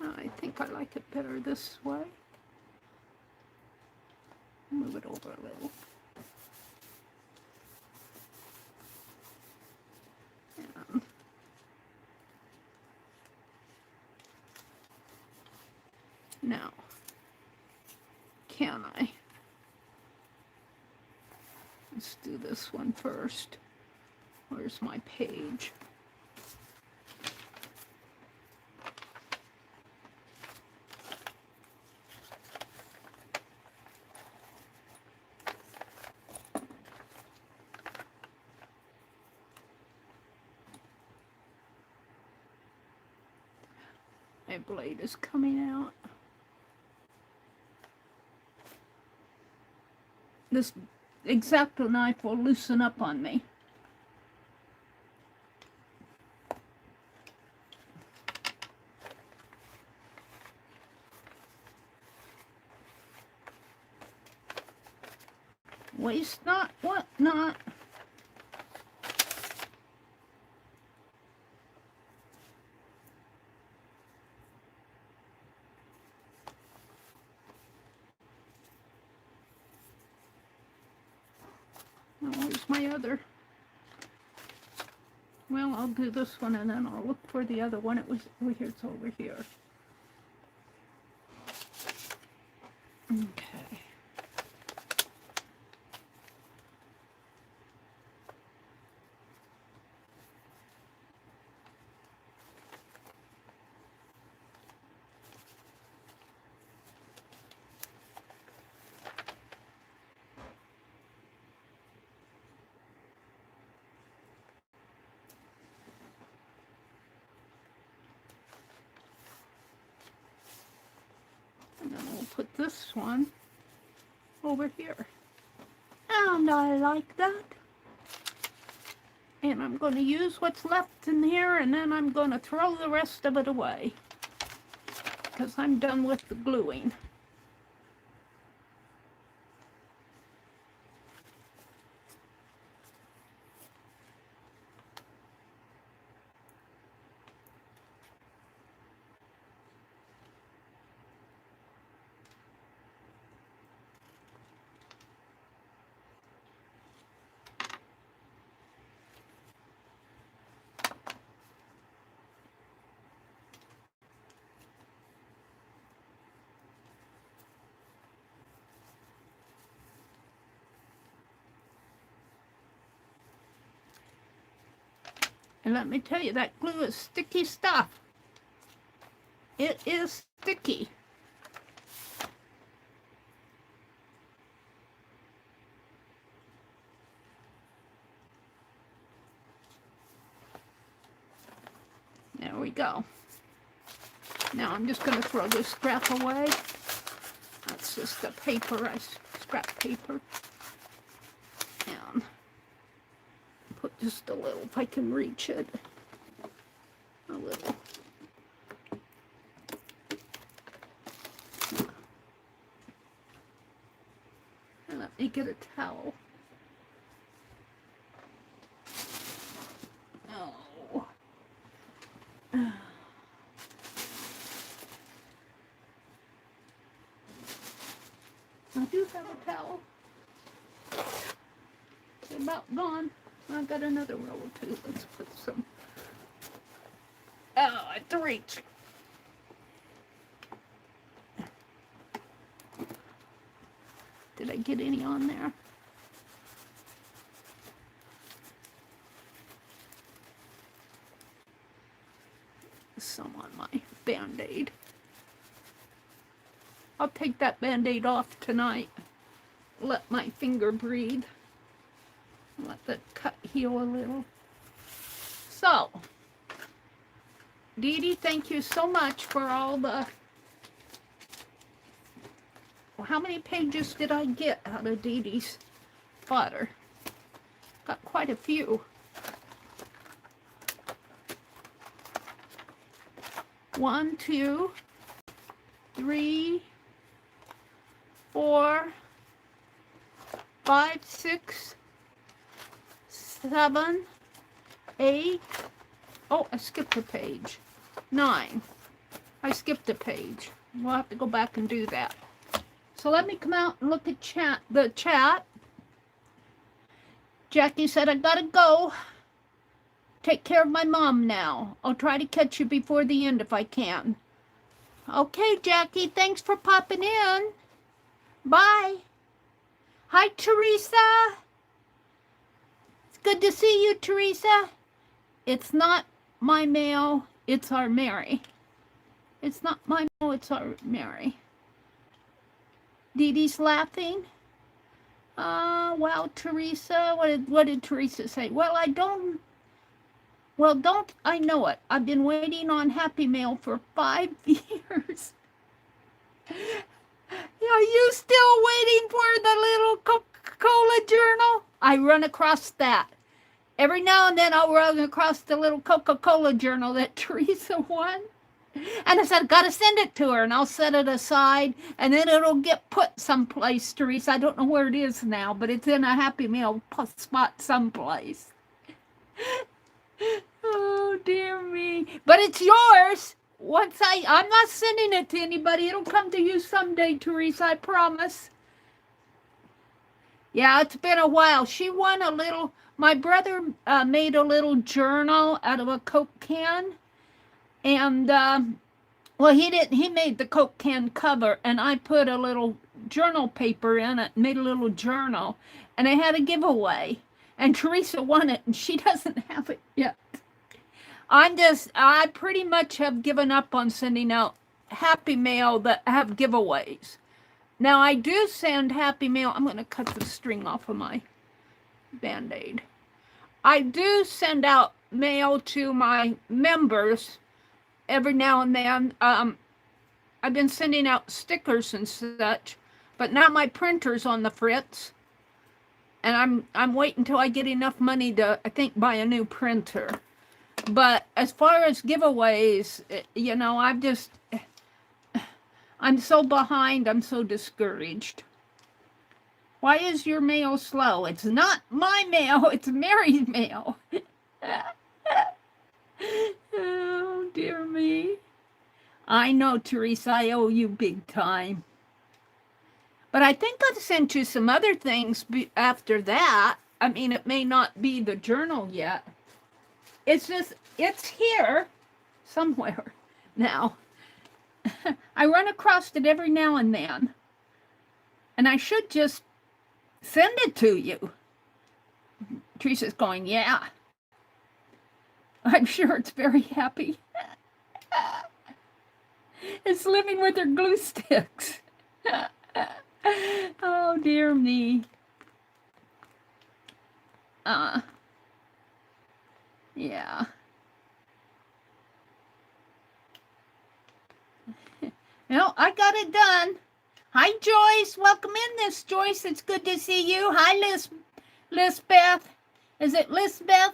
I think I like it better this way. Move it over a little. And now, can I? Let's do this one first. Where's my page? My blade is coming out. This X-Acto knife will loosen up on me. Waste not, what not. Where's my other? Well, I'll do this one and then I'll look for the other one. It was over here. It's over here. Okay. And then we'll put this one over here. And I like that. And I'm going to use what's left in here, and then I'm going to throw the rest of it away because I'm done with the gluing. And let me tell you, that glue is sticky stuff. It is sticky. There we go. Now I'm just going to throw this scrap away. That's just the paper, scrap paper. And put just a little, if I can reach it. A little. And let me get a towel. Oh. I do have a towel. It's about gone. I've got another roll or two. Let's put some. Oh, it's reach. Did I get any on there? Some on my Band-Aid. I'll take that Band-Aid off tonight. Let my finger breathe. Let the cut heal a little. So, Dede, thank you so much for all the... Well, how many pages did I get out of Dede's fodder? Got quite a few. 1, 2, 3, 4, 5, 6, 7, 8. Oh, I skipped a page. 9. I skipped a page. We'll have to go back and do that. So let me come out and look at the chat. Jackie said, I gotta go. Take care of my mom now. I'll try to catch you before the end if I can. Okay, Jackie, thanks for popping in. Bye. Hi, Teresa. It's good to see you, Teresa. It's not my mail, it's our Meri. It's not my mail, it's our Meri. Dede's laughing. Wow, Teresa. What did Teresa say? Well, don't I know it. I've been waiting on Happy Mail for 5 years. Are you still waiting for the little Coca-Cola journal? I run across that. Every now and then I'll run across the little Coca-Cola journal that Teresa won. And I said, gotta send it to her, and I'll set it aside, and then it'll get put someplace, Teresa. I don't know where it is now, but it's in a Happy Meal spot someplace. Oh, dear me. But it's yours. I'm not sending it to anybody. It'll come to you someday, Teresa, I promise. Yeah, it's been a while. She won a little, my brother made a little journal out of a Coke can. And, well, he made the Coke can cover, and I put a little journal paper in it, made a little journal, and I had a giveaway. And Teresa won it, and she doesn't have it yet. I pretty much have given up on sending out Happy Mail that have giveaways. Now, I do send Happy Mail. I'm going to cut the string off of my Band-Aid. I do send out mail to my members every now and then. I've been sending out stickers and such, but now my printer's on the fritz, and I'm waiting until I get enough money to, I think, buy a new printer. But as far as giveaways, you know, I'm so behind, I'm so discouraged. Why is your mail slow? It's not my mail, it's Meri's mail. Oh, dear me. I know, Teresa, I owe you big time. But I think I've sent you some other things after that. I mean, it may not be the journal yet. It's just, it's here somewhere now. I run across it every now and then. And I should just send it to you. Teresa's going, yeah. I'm sure it's very happy. It's living with her glue sticks. Oh, dear me. Yeah. No, I got it done. Hi, Joyce. Welcome in, Miss Joyce. It's good to see you. Hi, Lisbeth. Is it Lisbeth?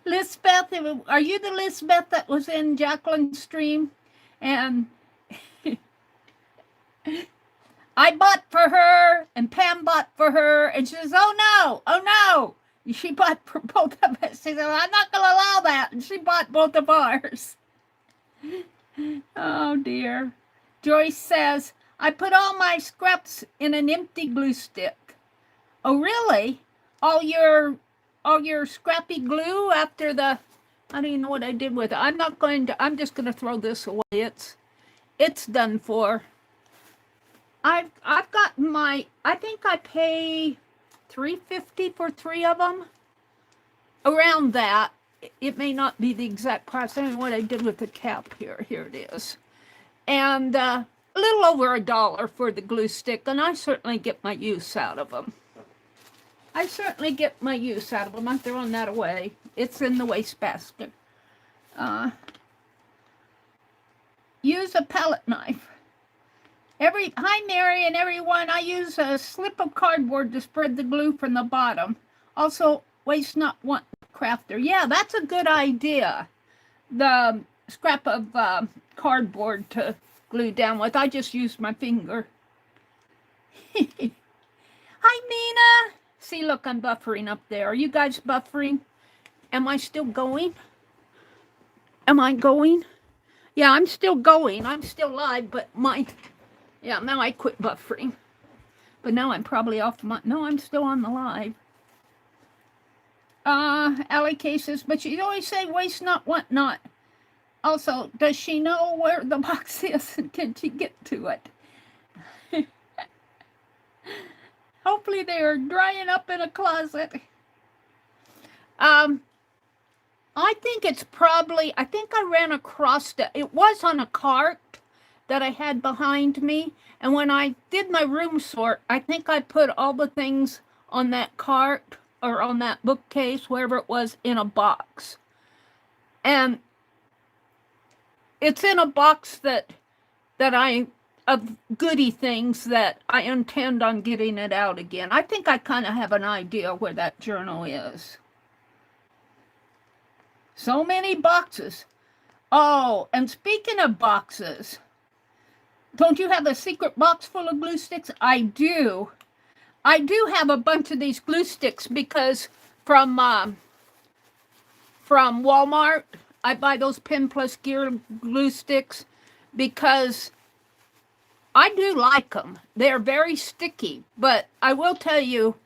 Lisbeth, are you the Lisbeth that was in Jacqueline's stream? And I bought for her, and Pam bought for her, and she says, oh no. She bought for both of us. She said, I'm not going to allow that. And she bought both of ours. Oh, dear. Joyce says, I put all my scraps in an empty glue stick. Oh, really? All your scrappy glue after the, I don't even know what I did with it. I'm just going to throw this away. It's done for. I've gotten my, I think I pay $3.50 for 3 of them. Around that. It may not be the exact price. I don't know what I did with the cap here. Here it is. And a little over $1 for the glue stick, and I certainly get my use out of them. I'm throwing that away. It's in the wastebasket. Use a palette knife. Hi, Mary and everyone. I use a slip of cardboard to spread the glue from the bottom. Also, waste not, want crafter. Yeah, that's a good idea. The scrap of cardboard to glue down with. I just used my finger. Hi, Mina. See, look, I'm buffering up there. Are you guys buffering? Am I still going? Am I going? Yeah, I'm still going. I'm still live, but yeah, now I quit buffering. But now I'm probably off no, I'm still on the live. Allie K says, but you always say waste not, want not. Also, does she know where the box is and can she get to it? Hopefully they are drying up in a closet. I think it's probably, I think I ran across it was on a cart that I had behind me. And when I did my room sort, I think I put all the things on that cart or on that bookcase, wherever it was, in a box. And it's in a box of goodie things that I intend on getting it out again. I think I kind of have an idea where that journal is. So many boxes. Oh, and speaking of boxes, don't you have a secret box full of glue sticks? I do. I do have a bunch of these glue sticks because from Walmart, I buy those Pen Plus Gear glue sticks because I do like them. They're very sticky, but I will tell you,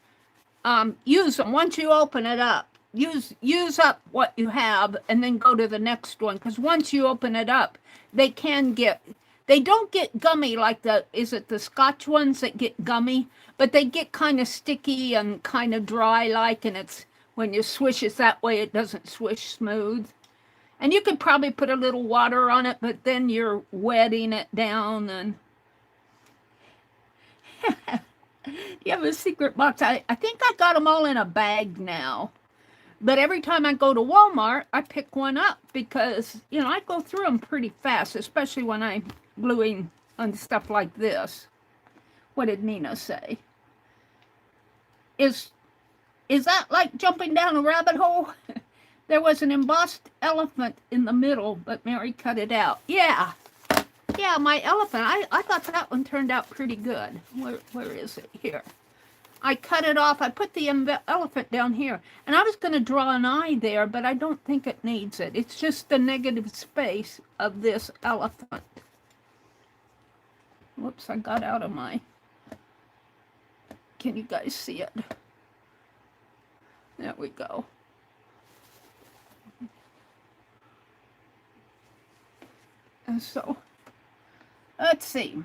use them once you open it up. Use up what you have and then go to the next one, because once you open it up, they don't get gummy like is it the Scotch ones that get gummy, but they get kind of sticky and kind of dry like, and it's when you swish it that way, it doesn't swish smooth. And you could probably put a little water on it, but then you're wetting it down. And you have a secret box. I think I got them all in a bag now. But every time I go to Walmart, I pick one up because, you know, I go through them pretty fast, especially when I'm gluing on stuff like this. What did Nina say? Is that like jumping down a rabbit hole? There was an embossed elephant in the middle, but Mary cut it out. Yeah. Yeah, my elephant. I thought that one turned out pretty good. Where is it? Here. I cut it off. I put the elephant down here. And I was going to draw an eye there, but I don't think it needs it. It's just the negative space of this elephant. Whoops, I got out of my... Can you guys see it? There we go. And so, let's see.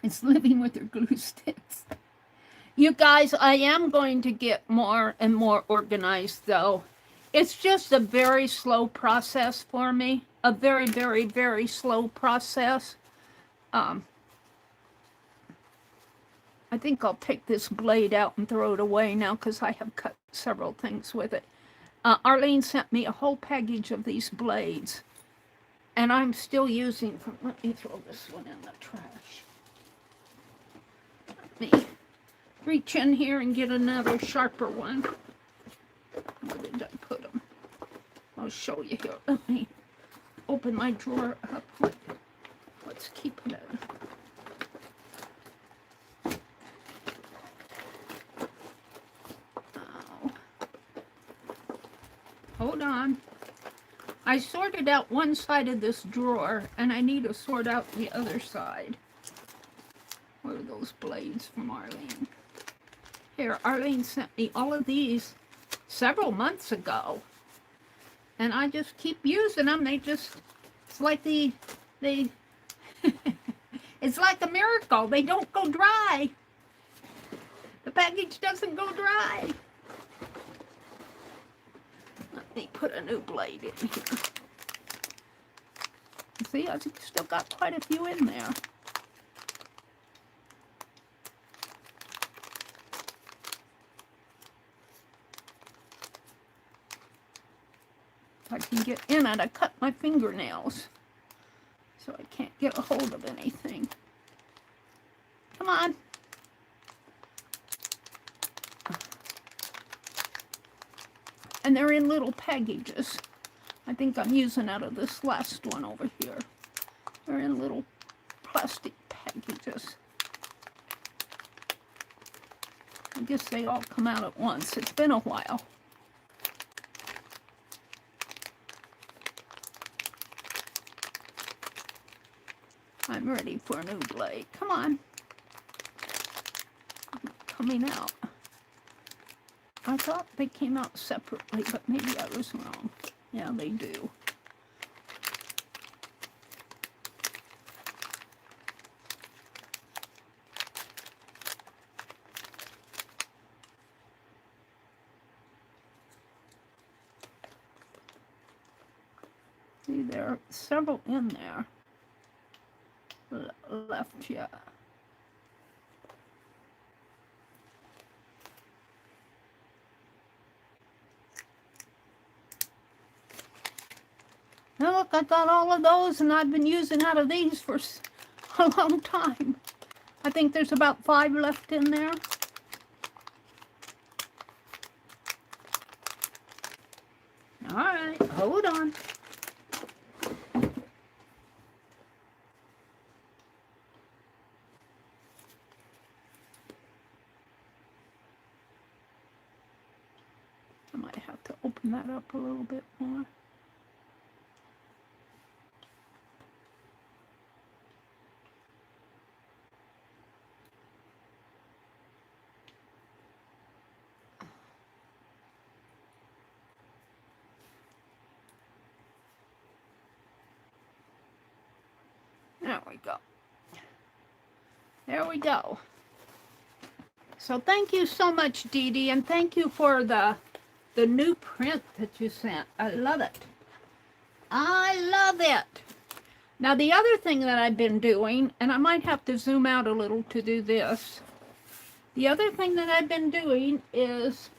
It's living with her glue sticks. You guys, I am going to get more and more organized, though. It's just a very slow process for me. A very, very, very slow process. I think I'll take this blade out and throw it away now because I have cut several things with it. Arlene sent me a whole package of these blades, and I'm still using them. Let me throw this one in the trash. Let me reach in here and get another sharper one. Where did I put them? I'll show you here. Let me open my drawer up. Let's keep it in. Hold on. I sorted out one side of this drawer, and I need to sort out the other side. Where are those blades from Arlene? Here, Arlene sent me all of these several months ago, and I just keep using them. It's like it's like a miracle. They don't go dry. The package doesn't go dry. Let me put a new blade in here. See, I've still got quite a few in there. If I can get in it, I cut my fingernails, so I can't get a hold of anything. Come on. And they're in little packages. I think I'm using out of this last one over here. They're in little plastic packages. I guess they all come out at once. It's been a while. I'm ready for a new blade. Come on. Coming out. I thought they came out separately, but maybe I was wrong. Yeah, they do. See, there are several in there left yet. Now look, I got all of those, and I've been using out of these for a long time. I think there's about 5 left in there. All right, hold on. I might have to open that up a little bit more. There we go. There we go. So thank you so much, Dede, and thank you for the new print that you sent. I love it. I love it. Now the other thing that I've been doing, and I might have to zoom out a little to do this. The other thing that I've been doing is,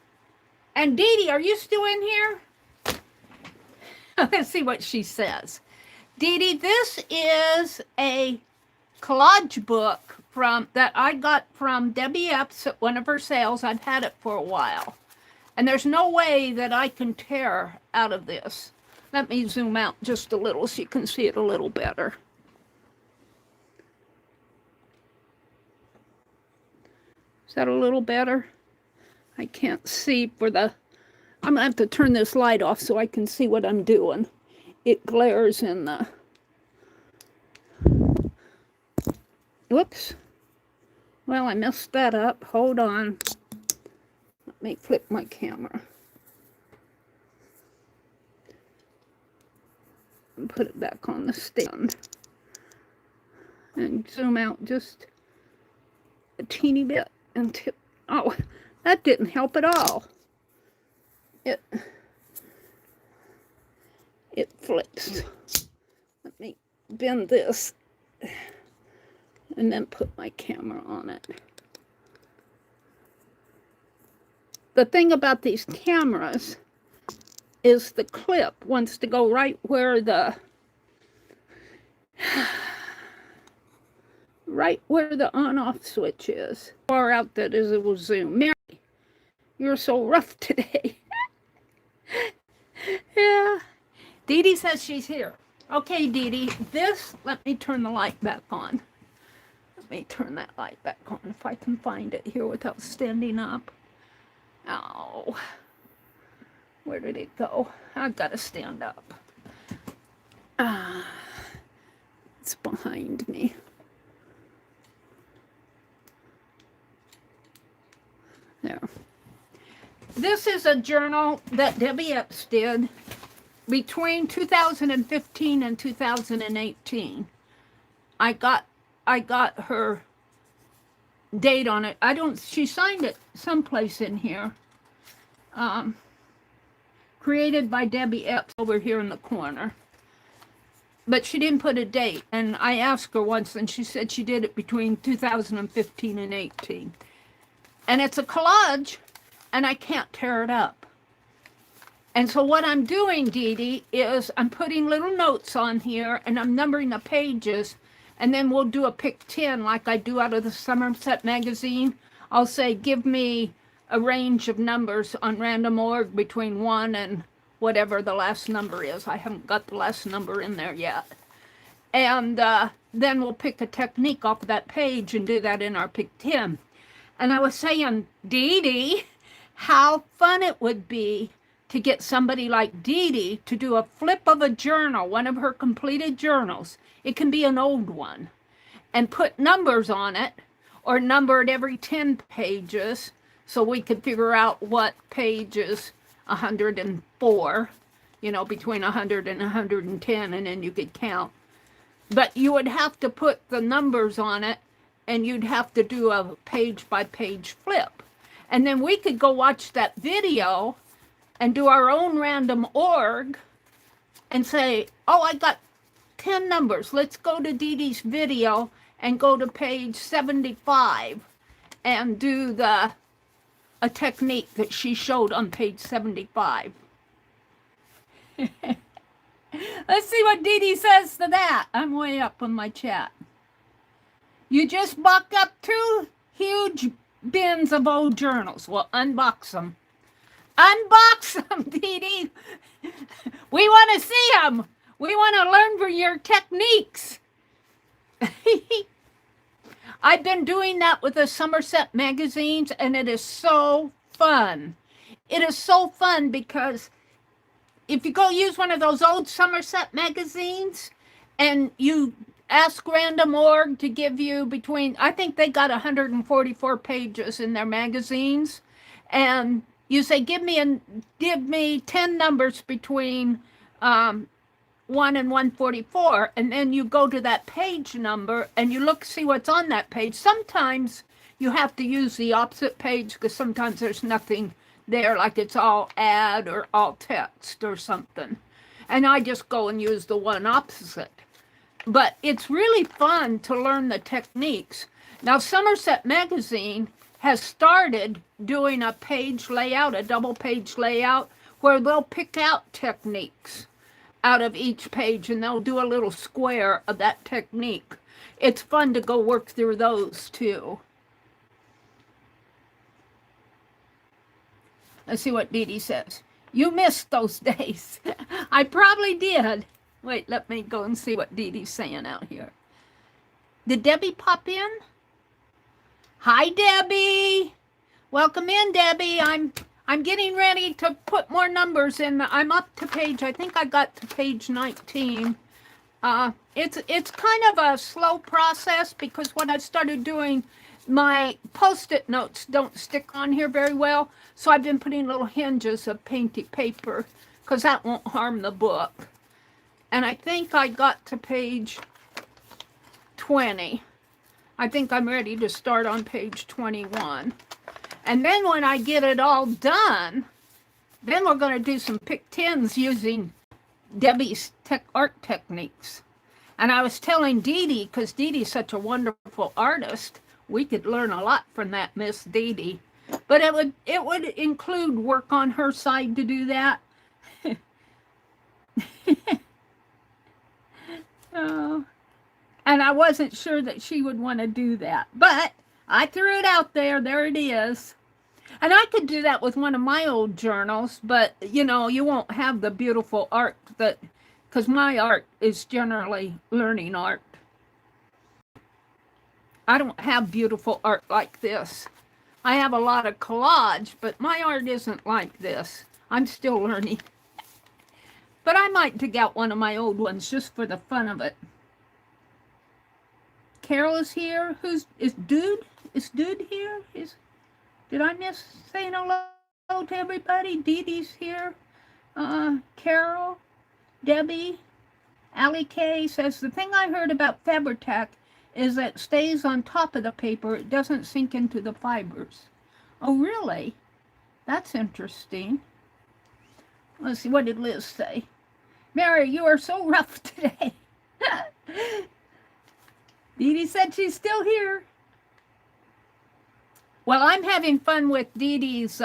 and Dede, are you still in here? Let's see what she says. Dede, this is a collage book that I got from Debbie Epps at one of her sales. I've had it for a while. And there's no way that I can tear out of this. Let me zoom out just a little so you can see it a little better. Is that a little better? I can't see for the... I'm going to have to turn this light off so I can see what I'm doing. It glares in the... Whoops. Well, I messed that up. Hold on. Let me flip my camera. And put it back on the stand. And zoom out just a teeny bit until... Oh, that didn't help at all. it flips. Let me bend this and then put my camera on it. The thing about these cameras is the clip wants to go right where the on-off switch is. Far out that is, it will zoom. Meri, you're so rough today. Yeah. Dede says she's here. Okay, Dede, let me turn the light back on. Let me turn that light back on if I can find it here without standing up. Oh, where did it go? I've got to stand up. It's behind me. There. This is a journal that Debbie Epps did between 2015 and 2018. I got her date on it. She signed it someplace in here. Created by Debbie Epps over here in the corner. But she didn't put a date. And I asked her once and she said she did it between 2015 and 18. And it's a collage and I can't tear it up. And so what I'm doing, Dede, is I'm putting little notes on here and I'm numbering the pages, and then we'll do a pick 10 like I do out of the Somerset magazine. I'll say, give me a range of numbers on random org between 1 and whatever the last number is. I haven't got the last number in there yet. And then we'll pick a technique off of that page and do that in our pick 10. And I was saying, Dede, how fun it would be to get somebody like Dede to do a flip of a journal, one of her completed journals. It can be an old one, and put numbers on it, or number it every 10 pages, so we could figure out what page is 104, you know, between 100 and 110, and then you could count. But you would have to put the numbers on it, and you'd have to do a page-by-page flip. And then we could go watch that video and do our own random org and say, oh, I got 10 numbers. Let's go to Dede's video and go to page 75 and do a technique that she showed on page 75. Let's see what Dede says to that. I'm way up on my chat. You just buck up 2 huge bins of old journals. Well, unbox them. Unbox them, Dede. We want to see them. We want to learn from your techniques. I've been doing that with the Somerset magazines, and it is so fun. It is so fun because if you go use one of those old Somerset magazines and you ask Random Org to give you between, I think they got 144 pages in their magazines, and you say, give me 10 numbers between 1 and 144, and then you go to that page number and you see what's on that page. Sometimes you have to use the opposite page because sometimes there's nothing there, like it's all ad or all text or something. And I just go and use the one opposite. But it's really fun to learn the techniques. Now, Somerset Magazine has started doing a page layout, a double page layout, where they'll pick out techniques out of each page and they'll do a little square of that technique. It's fun to go work through those too. Let's see what Dede says. You missed those days. I probably did. Wait, let me go and see what Dede's saying out here. Did Debbie pop in? Hi, Debbie. Welcome in, Debbie. I'm getting ready to put more numbers in. I'm up to page, I think I got to page 19. It's kind of a slow process because when I started doing, my Post-it notes don't stick on here very well. So I've been putting little hinges of painty paper because that won't harm the book. And I think I got to page 20. I think I'm ready to start on page 21. And then when I get it all done, then we're going to do some pick 10s using Debbie's art techniques. And I was telling Dede, because Dede's such a wonderful artist, we could learn a lot from that Miss Dede. But it would include work on her side to do that. Oh, and I wasn't sure that she would want to do that. But I threw it out there. There it is. And I could do that with one of my old journals, but you know, you won't have the beautiful art that, because my art is generally learning art. I don't have beautiful art like this. I have a lot of collage, but my art isn't like this. I'm still learning. But I might dig out one of my old ones just for the fun of it. Carol is here. Is Dude? Is Dude here? Did I miss saying hello to everybody? Dede's here. Carol, Debbie, Allie K says, the thing I heard about Fabri-Tac is that it stays on top of the paper. It doesn't sink into the fibers. Oh, really? That's interesting. Let's see, what did Liz say? Meri, you are so rough today. Dede said she's still here. Well, I'm having fun with Dede's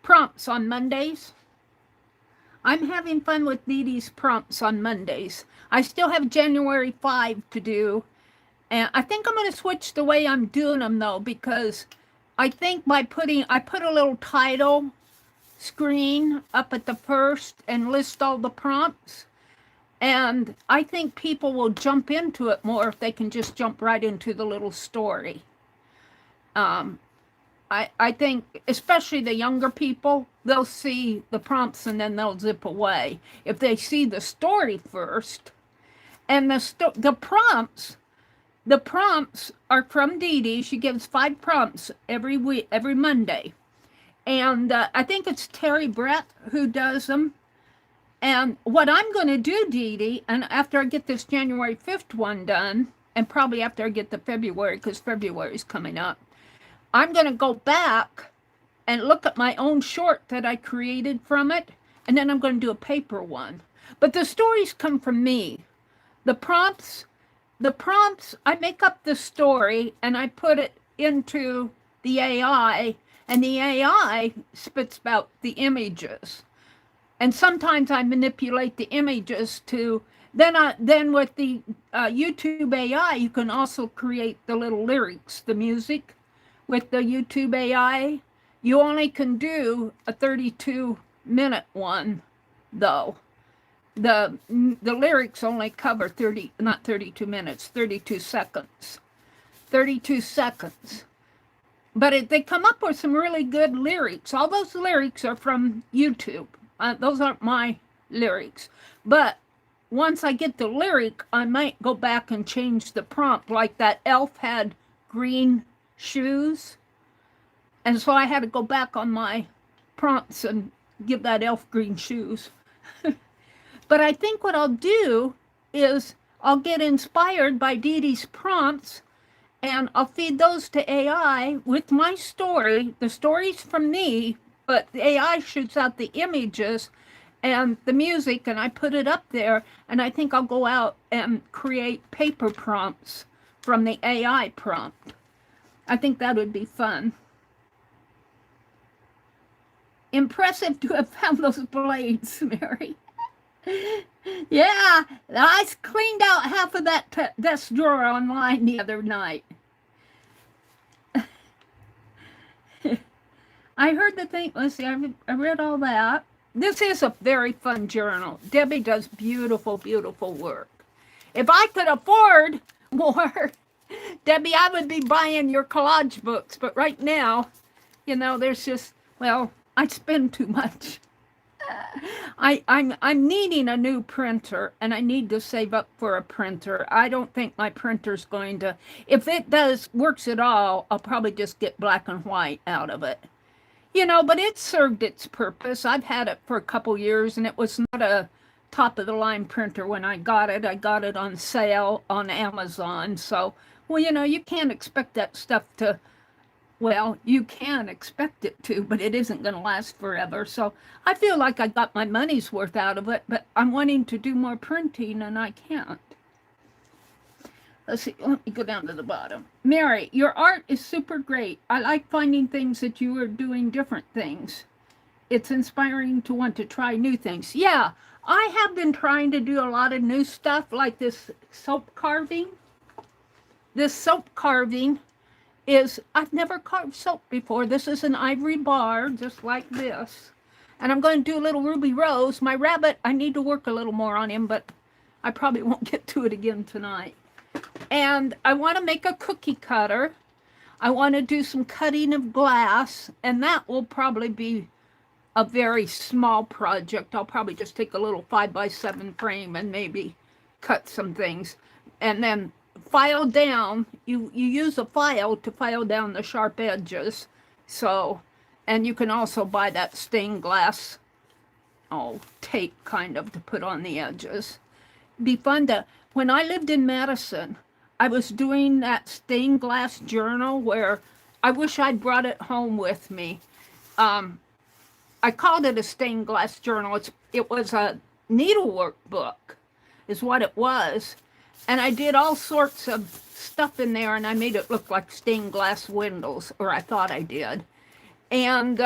prompts on Mondays. I'm having fun with Dede's prompts on Mondays. I still have January 5 to do. And I think I'm going to switch the way I'm doing them, though, because I think I put a little title screen up at the first and list all the prompts. And I think people will jump into it more if they can just jump right into the little story. I think, especially the younger people, they'll see the prompts and then they'll zip away. If they see the story first, and the prompts are from Dede. She gives 5 prompts every week, every Monday. And I think it's Terry Brett who does them. And what I'm going to do, Dede, and after I get this January 5th one done, and probably after I get the February, because February is coming up, I'm going to go back and look at my own short that I created from it, and then I'm going to do a paper one. But the stories come from me. The prompts, I make up the story, and I put it into the AI, and the AI spits out the images. And sometimes I manipulate the images to, then with the YouTube AI, you can also create the little lyrics, the music. With the YouTube AI, you only can do a 32-minute one, though. The lyrics only cover 32 minutes, 32 seconds. 32 seconds. But they come up with some really good lyrics. All those lyrics are from YouTube. Those aren't my lyrics. But once I get the lyric, I might go back and change the prompt. Like that elf had green shoes. And so I had to go back on my prompts and give that elf green shoes. But I think what I'll do is I'll get inspired by Dede's prompts, and I'll feed those to AI with my story. The story's from me, but the AI shoots out the images and the music, and I put it up there, and I think I'll go out and create paper prompts from the AI prompt. I think that would be fun. Impressive to have found those blades, Meri. Yeah, I cleaned out half of that desk drawer online the other night. I heard the thing, let's see, I read all that. This is a very fun journal. Debby does beautiful, beautiful work. If I could afford more, Debby, I would be buying your collage books. But right now, you know, there's just, well, I spend too much. I'm needing a new printer, and I need to save up for a printer. I don't think my printer's going to, if it works at all, I'll probably just get black and white out of it. You know, but it served its purpose. I've had it for a couple years, and it was not a top-of-the-line printer when I got it. I got it on sale on Amazon. So, well, you know, you can't expect that stuff to Well, you can expect it to, but it isn't going to last forever. So I feel like I got my money's worth out of it, but I'm wanting to do more printing and I can't. Let's see, let me go down to the bottom. Meri, your art is super great. I like finding things that you are doing different things. It's inspiring to want to try new things. Yeah, I have been trying to do a lot of new stuff, like this soap carving. This soap carving is, I've never carved soap before. This is an ivory bar, just like this. And I'm going to do a little ruby rose. My rabbit, I need to work a little more on him, but I probably won't get to it again tonight. And I want to make a cookie cutter. I want to do some cutting of glass, and that will probably be a very small project. I'll probably just take a little 5x7 frame and maybe cut some things. And then file down, you use a file to file down the sharp edges. So, and you can also buy that stained glass, tape kind of to put on the edges. Be fun to, when I lived in Madison, I was doing that stained glass journal where I wish I'd brought it home with me. I called it a stained glass journal. It was a needlework book, is what it was. And I did all sorts of stuff in there, and I made it look like stained glass windows, or I thought I did. And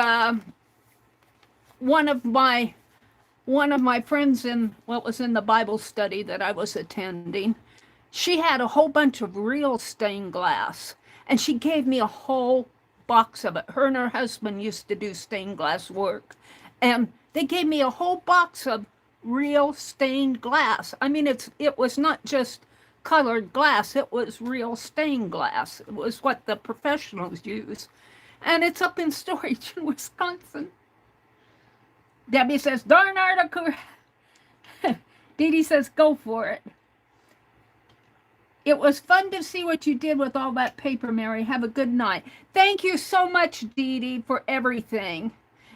one of my friends in what was in the Bible study that I was attending, she had a whole bunch of real stained glass, and she gave me a whole box of it. Her and her husband used to do stained glass work, and they gave me a whole box of real stained glass. I mean, it was not just colored glass, it was real stained glass. It was what the professionals use, and it's up in storage in Wisconsin. Debbie says, darn article. Dede says, go for it. It was fun to see what you did with all that paper, Meri. Have a good night. Thank you so much, Dede, for everything.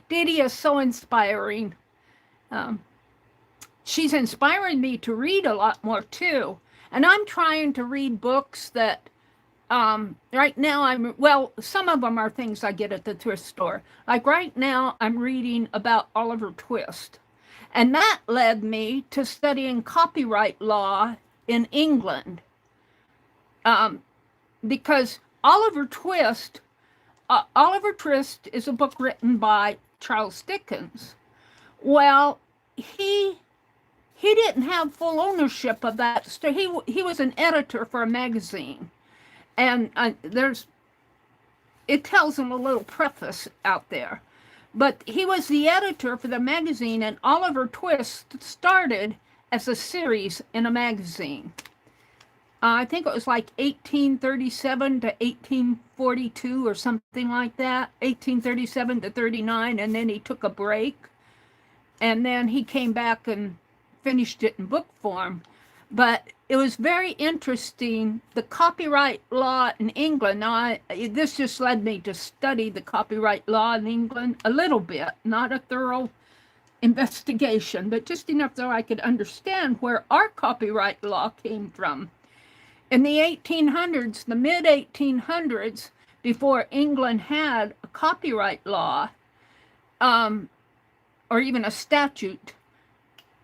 Dede is so inspiring. She's inspiring me to read a lot more, too. And I'm trying to read books that, right now, some of them are things I get at the thrift store. Like right now, I'm reading about Oliver Twist. And that led me to studying copyright law in England. Because Oliver Twist is a book written by Charles Dickens. Well, he didn't have full ownership of that story. He was an editor for a magazine, and it tells him a little preface out there. But he was the editor for the magazine, and Oliver Twist started as a series in a magazine. I think it was like 1837 to 1842 or something like that, 1837 to 39, and then he took a break, and then he came back and finished it in book form. But it was very interesting, the copyright law in England. Now, this just led me to study the copyright law in England a little bit, not a thorough investigation, but just enough so I could understand where our copyright law came from. In the 1800s, the mid-1800s, before England had a copyright law, or even a statute,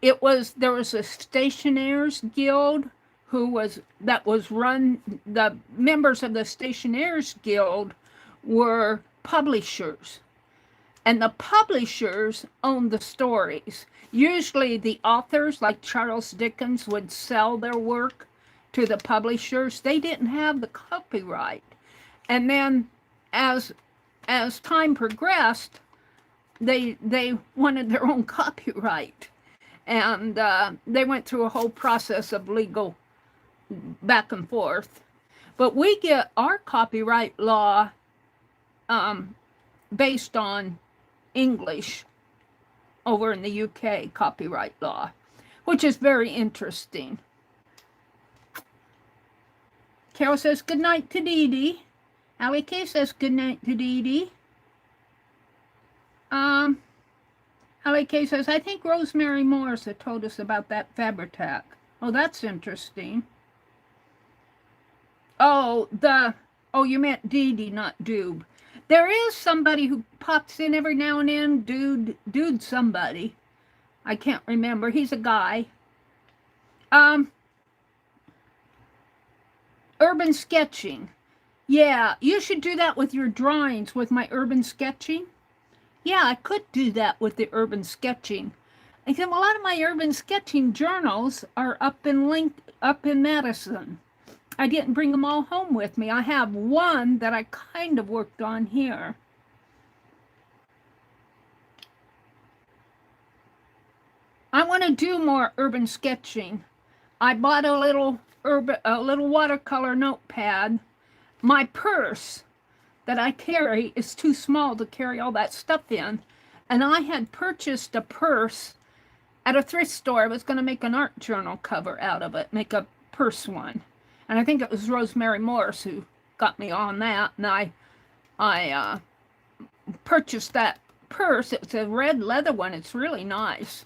there was a stationers guild that was run. The members of the stationers guild were publishers, and the publishers owned the stories. Usually the authors, like Charles Dickens, would sell their work to the publishers. They didn't have the copyright. And then as time progressed, they wanted their own copyright. And they went through a whole process of legal back and forth. But we get our copyright law based on English over in the UK copyright law, which is very interesting. Carol says, good night to Dede. Allie K says, good night to Dede. Allie K says, I think Rosemary Morris had told us about that Fabri-Tac. Oh, that's interesting. Oh, you meant Dede, not Doob. There is somebody who pops in every now and then, dude somebody. I can't remember. He's a guy. Urban sketching. Yeah, you should do that with your drawings, with my urban sketching. Yeah, I could do that with the urban sketching. Except a lot of my urban sketching journals are up in Madison. I didn't bring them all home with me. I have one that I kind of worked on here. I want to do more urban sketching. I bought a little watercolor notepad. My purse that I carry is too small to carry all that stuff in, and I had purchased a purse at a thrift store. I was going to make an art journal cover out of it, make a purse one. And I think it was Rosemary Morris who got me on that. And I purchased that purse. It's a red leather one. It's really nice.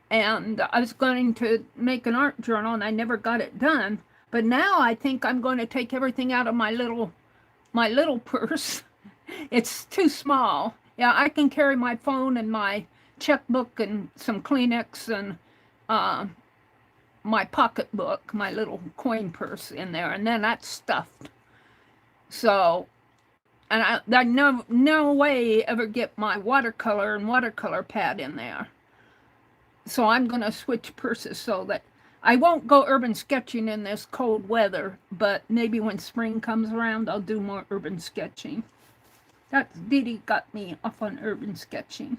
And I was going to make an art journal, and I never got it done. But now I think I'm going to take everything out of my little purse. It's too small. Yeah, I can carry my phone and my checkbook and some Kleenex and my pocketbook, my little coin purse in there, and then that's stuffed. So, and I no way ever get my watercolor and watercolor pad in there. So I'm going to switch purses so that I won't go urban sketching in this cold weather, but maybe when spring comes around, I'll do more urban sketching. That's Dede got me off on urban sketching.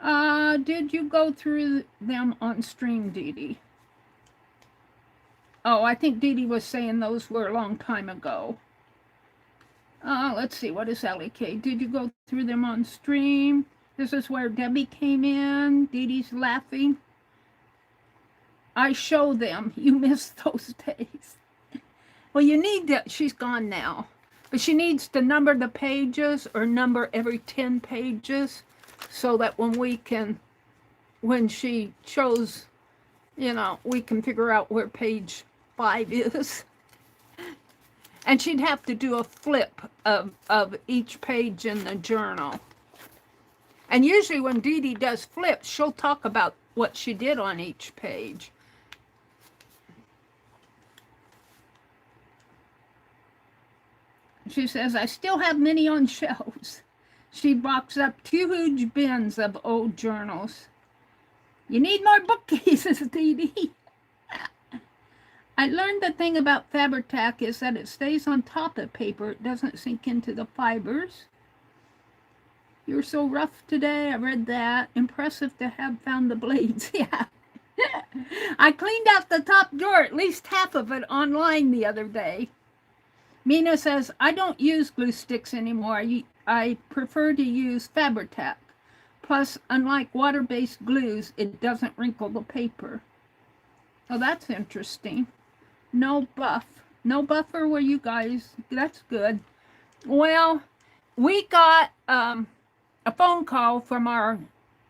Did you go through them on stream, Dede? Oh, I think Dede was saying those were a long time ago. Let's see, what is Ellie-K? Did you go through them on stream? This is where Debby came in. Dede's laughing. I show them. You missed those days. Well, you need to, she's gone now. But she needs to number the pages or number every 10 pages so that when she shows, you know, we can figure out where page 5 is. And she'd have to do a flip of each page in the journal. And usually when Dede does flips, she'll talk about what she did on each page. She says, I still have many on shelves. She boxed up 2 huge bins of old journals. You need more bookcases, Dede. I learned the thing about Fabri-Tac is that it stays on top of paper. It doesn't sink into the fibers. You're so rough today. I read that. Impressive to have found the blades. Yeah. I cleaned out the top drawer, at least half of it, online the other day. Mina says, I don't use glue sticks anymore. I prefer to use Fabri-Tac. Plus, unlike water-based glues, it doesn't wrinkle the paper. Oh, that's interesting. No buff. No buffer where you guys. That's good. Well, we got a phone call from our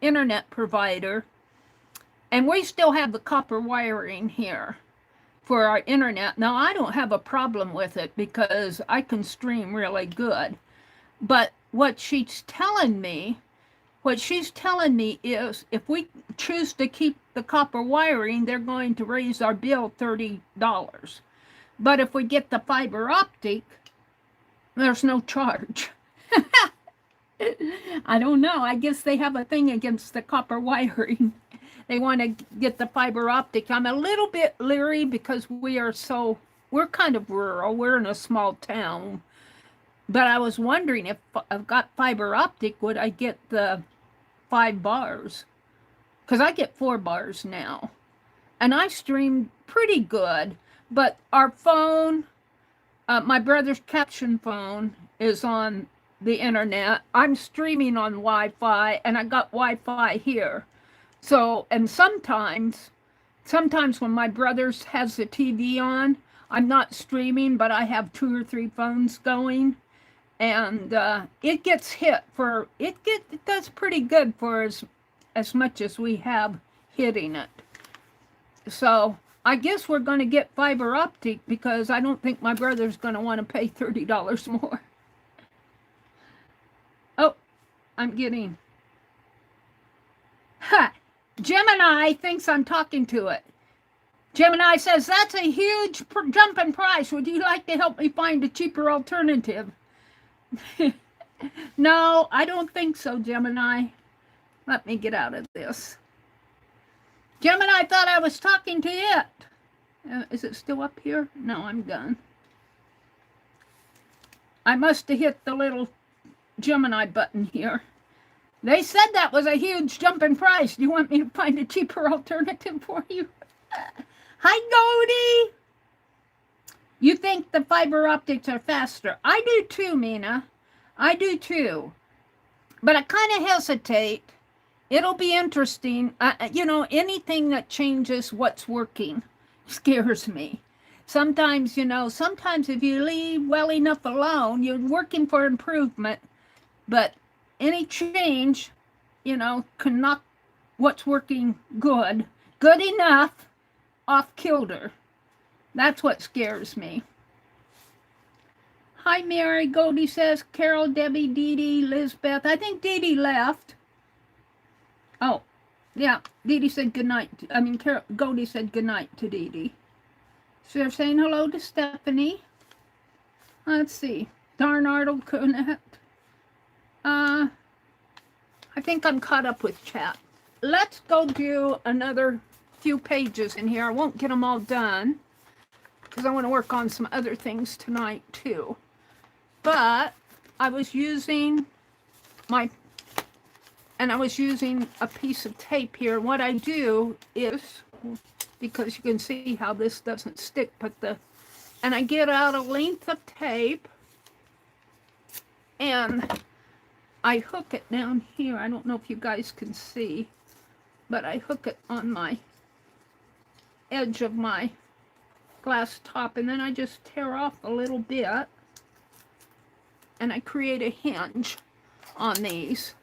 internet provider, and we still have the copper wiring here for our internet. Now, I don't have a problem with it because I can stream really good. But what she's telling me is if we choose to keep the copper wiring, they're going to raise our bill $30. But if we get the fiber optic, there's no charge. I don't know. I guess they have a thing against the copper wiring. They want to get the fiber optic. I'm a little bit leery because we're kind of rural. We're in a small town. But I was wondering if I've got fiber optic, would I get the 5 bars? Because I get 4 bars now. And I stream pretty good. But our phone, my brother's caption phone, is on the internet. I'm streaming on Wi-Fi, and I got Wi-Fi here. So, and sometimes when my brother's has the TV on, I'm not streaming, but I have 2 or 3 phones going. And it gets hit for, it does pretty good for as much as we have hitting it. So I guess we're going to get fiber optic because I don't think my brother's going to want to pay $30 more. I'm getting... Ha! Gemini thinks I'm talking to it. Gemini says, that's a huge jump in price. Would you like to help me find a cheaper alternative? No, I don't think so, Gemini. Let me get out of this. Gemini thought I was talking to it. Is it still up here? No, I'm done. I must have hit the little Gemini button here. They said that was a huge jump in price. Do you want me to find a cheaper alternative for you? Hi, Goldie. You think the fiber optics are faster? I do too, Mina. I do too. But I kind of hesitate. It'll be interesting. You know, anything that changes what's working scares me. Sometimes, you know, sometimes if you leave well enough alone, you're working for improvement. But any change, you know, can knock what's working good enough off kilter. That's what scares me. Hi, Mary. Goldie says, Carol, Debbie, Dede, Lizbeth. I think Dede left. Oh, yeah. Dede said goodnight. Goldie said goodnight to Dede. So they're saying hello to Stephanie. Let's see. Darnardle Connect. I think I'm caught up with chat. Let's go do another few pages in here. I won't get them all done because I want to work on some other things tonight too. But I was using a piece of tape here. What I do is, because you can see how this doesn't stick, and I get out a length of tape and I hook it down here. I don't know if you guys can see, but I hook it on my edge of my glass top, and then I just tear off a little bit and I create a hinge on these,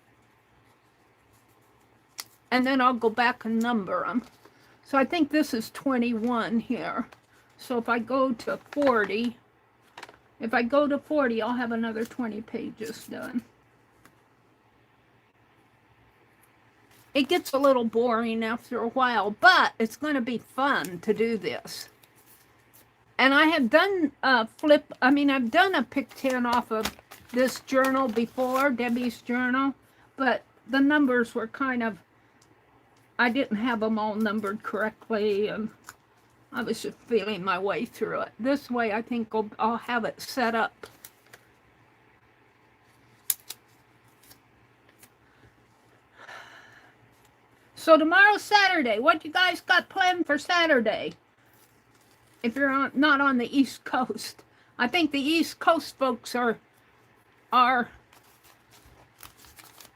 and then I'll go back and number them. So I think this is 21 here. So if I go to 40, I'll have another 20 pages done. It gets a little boring after a while, but it's going to be fun to do this. And I have done I've done a pick 10 off of this journal before, Debbie's journal, but the numbers were kind of, I didn't have them all numbered correctly, and I was just feeling my way through it. This way, I think I'll have it set up. So tomorrow's Saturday. What you guys got planned for Saturday? If you're not on the East Coast. I think the East Coast folks are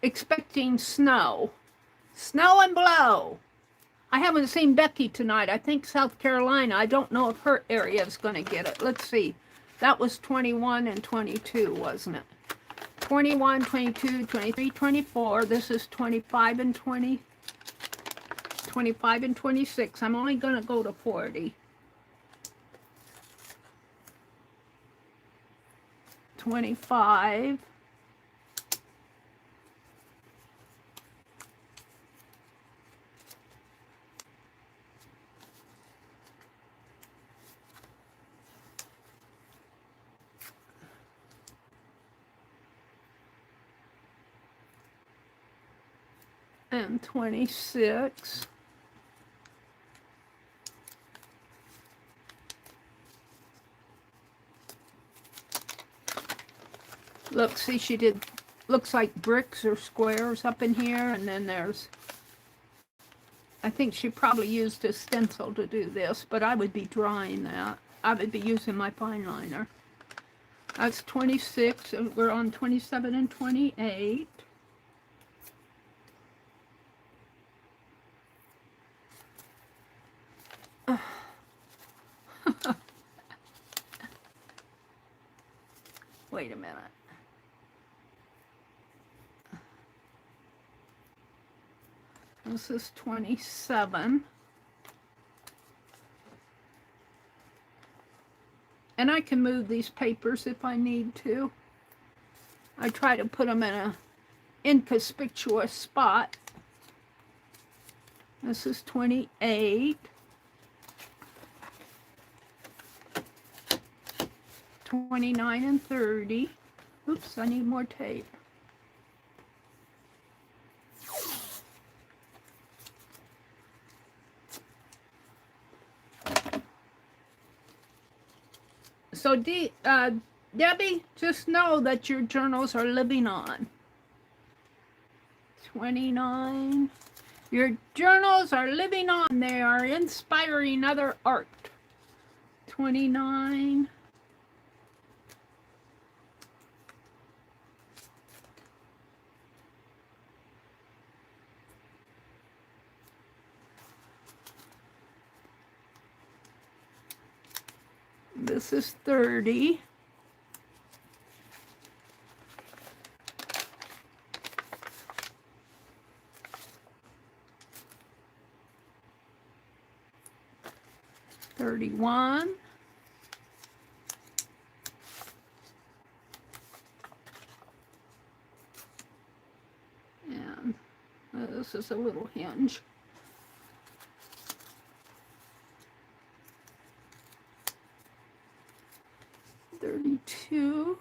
expecting snow. Snow and blow. I haven't seen Becky tonight. I think South Carolina. I don't know if her area is going to get it. Let's see. That was 21 and 22, wasn't it? 21, 22, 23, 24. This is 25 and 20. 25 and 26. I'm only going to go to 40. 25. And 26. Look, see, she did, looks like bricks or squares up in here, and then there's, I think she probably used a stencil to do this, but I would be drawing that. I would be using my fine liner. That's 26, and we're on 27 and 28. Wait a minute. This is 27. And I can move these papers if I need to. I try to put them in inconspicuous spot. This is 28. 29 and 30. Oops, I need more tape. So, Debbie, just know that your journals are living on. 29. Your journals are living on. They are inspiring other art. 29. This is 30. $31. And this is a little hinge. $32.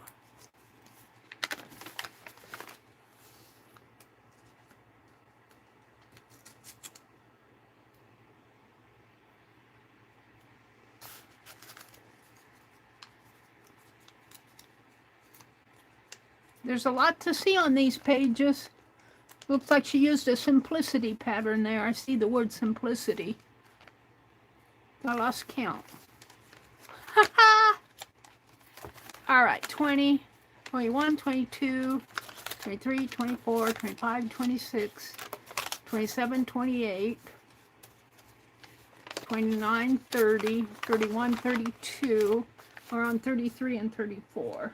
There's a lot to see on these pages. Looks like she used a simplicity pattern there. I see the word simplicity. I lost count. All right, 20, 21, 22, 23, 24, 25, 26, 27, 28, 29, 30, 31, 32. We're on 33 and 34.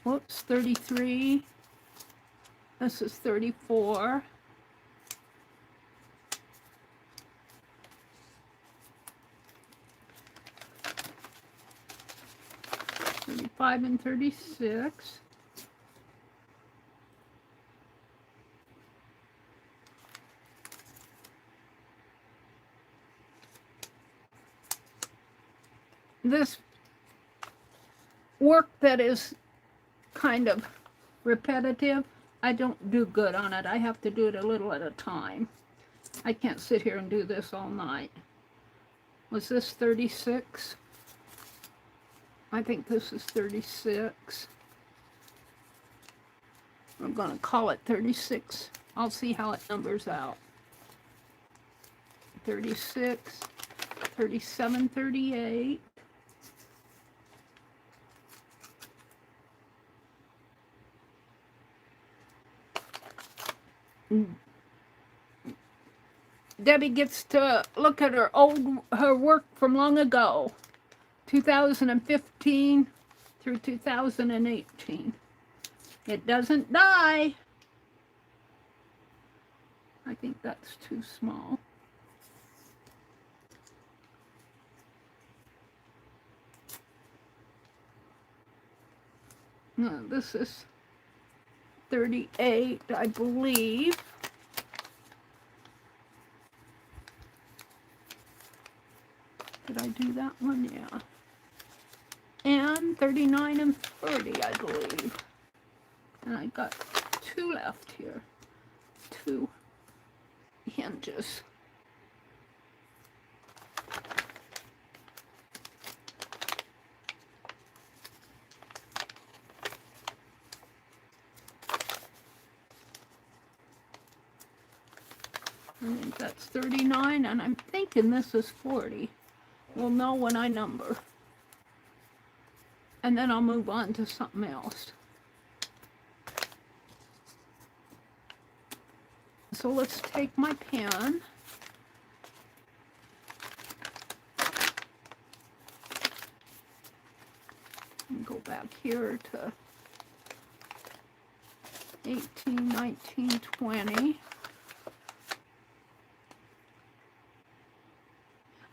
Whoops, 33. This is 34. 35 and 36. This work that is kind of repetitive, I don't do good on it. I have to do it a little at a time. I can't sit here and do this all night. Was this 36? I think this is 36. I'm going to call it 36. I'll see how it numbers out. 36, 37, 38. Debbie gets to look at her work from long ago, 2015 through 2018. It doesn't die. I think that's too small. No, this is 38, I believe. Did I do that one? Yeah. And 39 and 40, I believe. And I got two left here. Two hinges. I think that's 39, and I'm thinking this is 40. We'll know when I number. And then I'll move on to something else. So let's take my pen. And go back here to 18, 19, 20.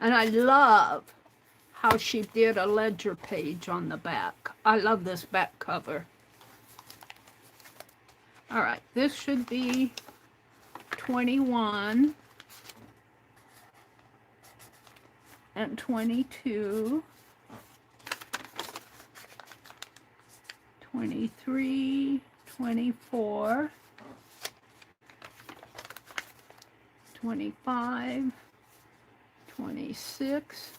And I love how she did a ledger page on the back. I love this back cover. All right, this should be 21 and 22, 23, 24, 25, 26,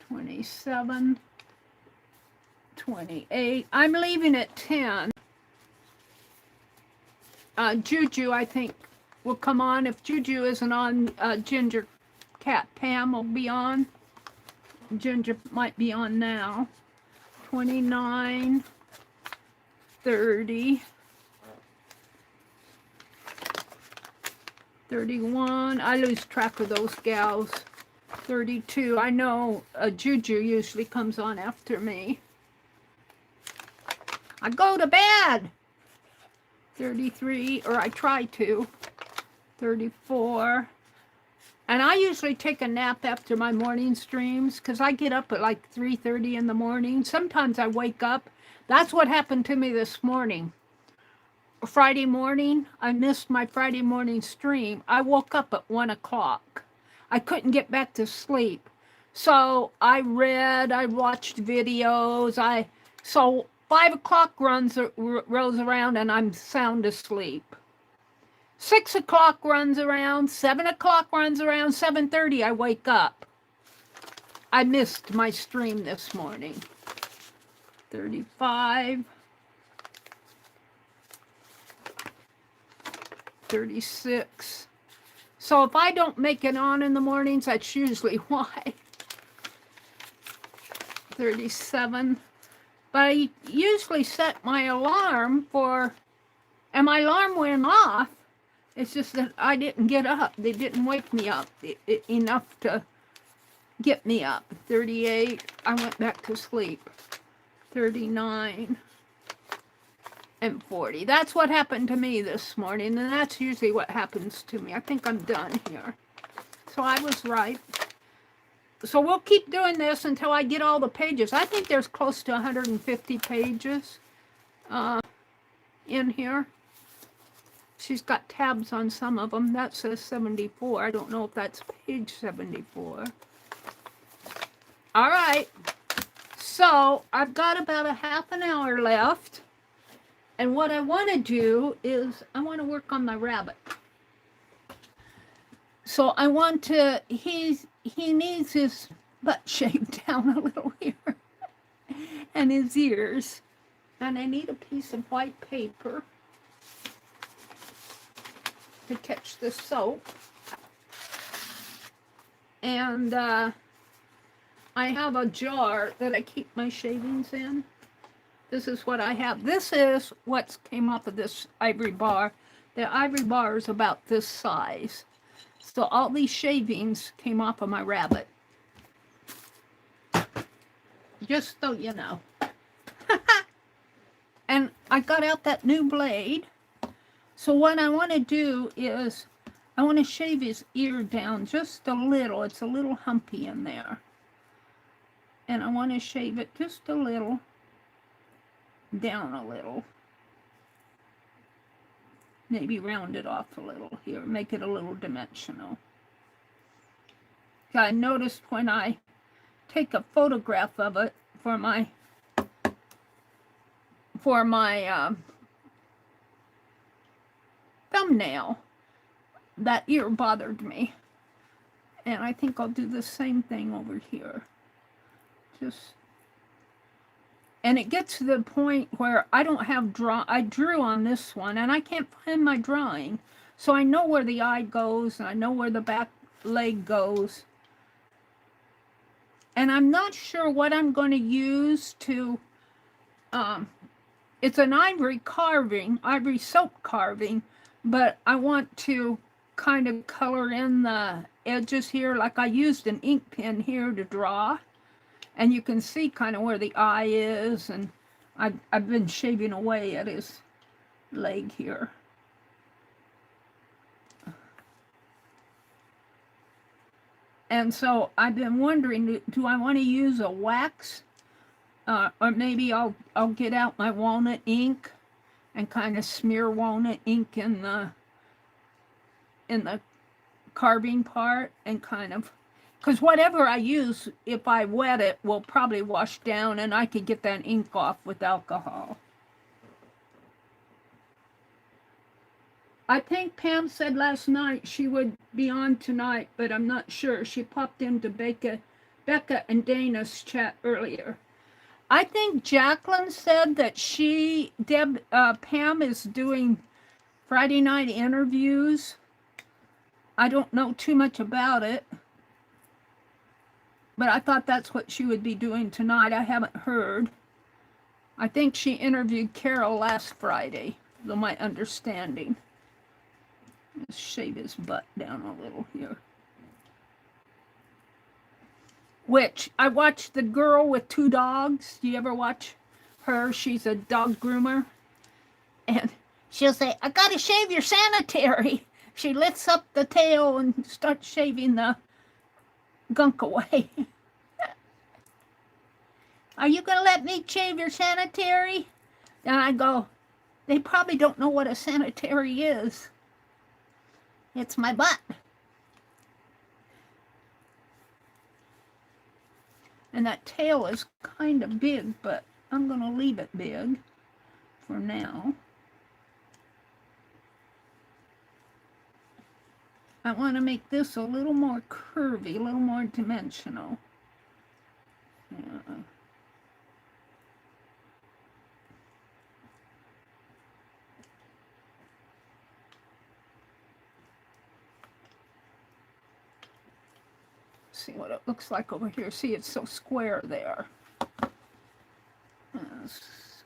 27, 28. I'm leaving at 10. Juju, I think, will come on. If Juju isn't on, Ginger Cat Pam will be on. Ginger might be on now. 29, 30, 31. I lose track of those gals. 32. I know Juju usually comes on after me. I go to bed. 33, or I try to. 34. And I usually take a nap after my morning streams because I get up at like 3:30 in the morning. Sometimes I wake up. That's what happened to me this morning. Friday morning, I missed my Friday morning stream. I woke up at 1 o'clock. I couldn't get back to sleep. So I read, I watched videos. So 5 o'clock rolls around and I'm sound asleep. 6 o'clock runs around, 7 o'clock runs around, 7:30 I wake up. I missed my stream this morning. 35, 36. So if I don't make it on in the mornings, that's usually why. 37. But I usually set my alarm for, and my alarm went off. It's just that I didn't get up. They didn't wake me up enough to get me up. 38, I went back to sleep. 39 and 40. That's what happened to me this morning, and that's usually what happens to me. I think I'm done here. So I was right. So we'll keep doing this until I get all the pages. I think there's close to 150 pages in here. She's got tabs on some of them. That says 74. I don't know if that's page 74. All right. So I've got about a half an hour left. And what I want to do is I want to work on my rabbit. So I want to, he needs his butt shaved down a little here. And his ears. And I need a piece of white paper to catch the soap. And I have a jar that I keep my shavings in. This is what I have. This is what came off of this ivory bar. The ivory bar is about this size. So all these shavings came off of my rabbit. Just so you know. And I got out that new blade. So what I want to do is I want to shave his ear down just a little. It's a little humpy in there. And I want to shave it just a little down a little. Maybe round it off a little here. Make it a little dimensional. I noticed when I take a photograph of it for my thumbnail, that ear bothered me. And I think I'll do the same thing over here. And it gets to the point where I don't have I drew on this one and I can't find my drawing. So I know where the eye goes and I know where the back leg goes. And I'm not sure what I'm going to use to, it's an ivory carving, ivory soap carving, but I want to kind of color in the edges here. Like I used an ink pen here to draw. And you can see kind of where the eye is, and I've been shaving away at his leg here. And so I've been wondering, do I want to use a wax? Or maybe I'll get out my walnut ink and kind of smear walnut ink in the carving part, and kind of, because whatever I use, if I wet it, will probably wash down, and I could get that ink off with alcohol. I think Pam said last night she would be on tonight, but I'm not sure. She popped into Becca and Dana's chat earlier. I think Jacqueline said that Pam is doing Friday night interviews. I don't know too much about it, but I thought that's what she would be doing tonight. I haven't heard. I think she interviewed Carol last Friday, though my understanding. Let's shave his butt down a little here. Which, I watched The Girl with Two Dogs. Do you ever watch her? She's a dog groomer. And she'll say, I gotta shave your sanitary. She lifts up the tail and starts shaving the gunk away. Are you gonna let me shave your sanitary? And I go, they probably don't know what a sanitary is. It's my butt. And that tail is kind of big, but I'm going to leave it big for now. I want to make this a little more curvy, a little more dimensional. Yeah. See what it looks like over here. See, it's so square there. Let's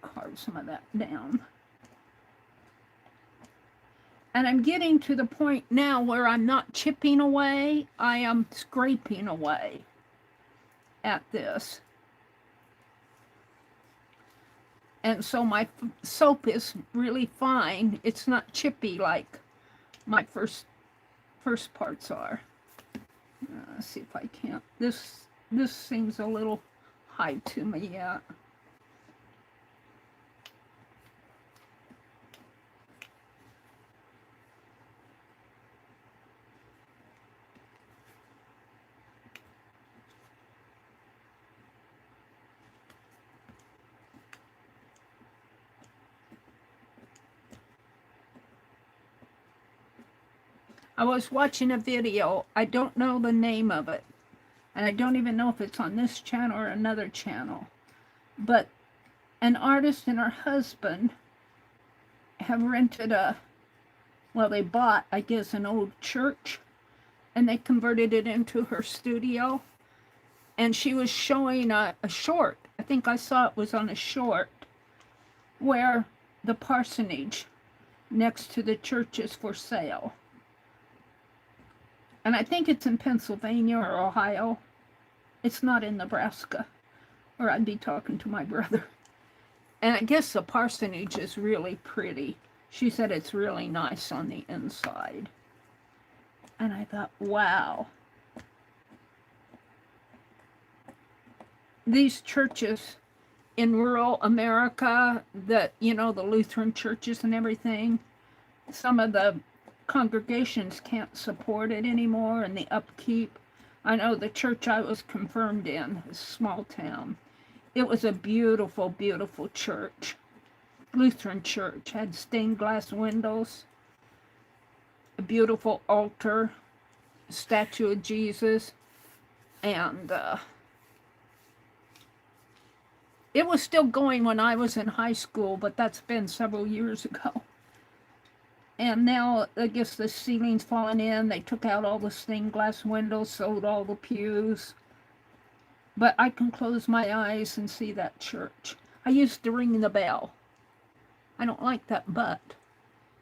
carve some of that down. And I'm getting to the point now where I'm not chipping away, I am scraping away at this. And so my soap is really fine. It's not chippy like my first parts are. Let's see if I can't. This seems a little high to me yet. I was watching a video. I don't know the name of it. And I don't even know if it's on this channel or another channel. But an artist and her husband have rented they bought, I guess, an old church. And they converted it into her studio. And she was showing a short. I think I saw it was on a short. Where the parsonage next to the church is for sale. And I think it's in Pennsylvania or Ohio. It's not in Nebraska, or I'd be talking to my brother. And I guess the parsonage is really pretty. She said it's really nice on the inside. And I thought, wow. These churches in rural America, the Lutheran churches and everything, some of the congregations can't support it anymore, and the upkeep. I know the church I was confirmed in, a small town, it was a beautiful, beautiful church. Lutheran church, had stained glass windows, a beautiful altar, a statue of Jesus, and it was still going when I was in high school, but that's been several years ago. And now, I guess the ceiling's falling in. They took out all the stained glass windows, sold all the pews. But I can close my eyes and see that church. I used to ring the bell. I don't like that butt.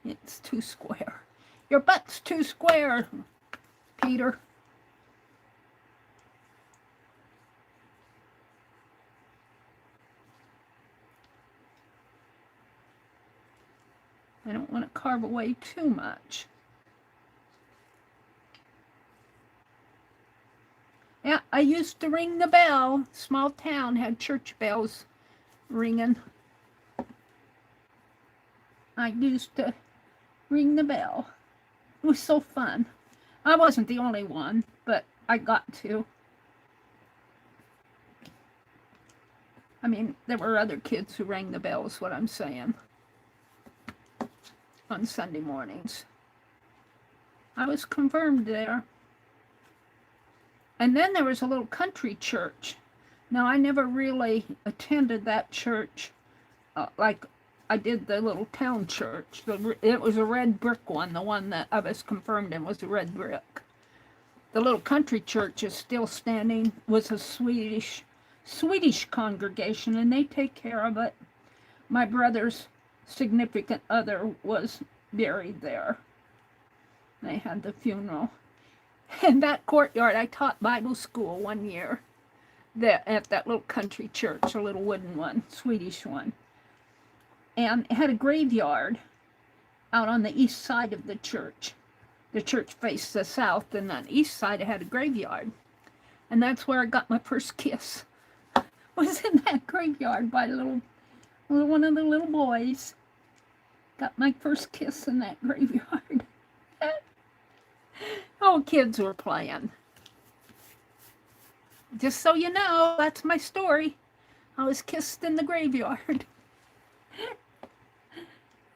It's too square. Your butt's too square, Peter. I don't want to carve away too much. Yeah, I used to ring the bell. Small town had church bells ringing. I used to ring the bell. It was so fun. I wasn't the only one, but I got to. I mean, there were other kids who rang the bell, is what I'm saying, on Sunday mornings. I was confirmed there. And then there was a little country church. Now, I never really attended that church like I did the little town church. It was a red brick one. The one that I was confirmed in was a red brick. The little country church is still standing, was a Swedish congregation, and they take care of it. My brother's significant other was buried there. They had the funeral. In that courtyard, I taught Bible school one year at that little country church, a little wooden one, Swedish one. And it had a graveyard out on the east side of the church. The church faced the south, and on the east side it had a graveyard. And that's where I got my first kiss. Was in that graveyard by one of the little boys. Got my first kiss in that graveyard. Oh, kids were playing. Just so you know, that's my story. I was kissed in the graveyard.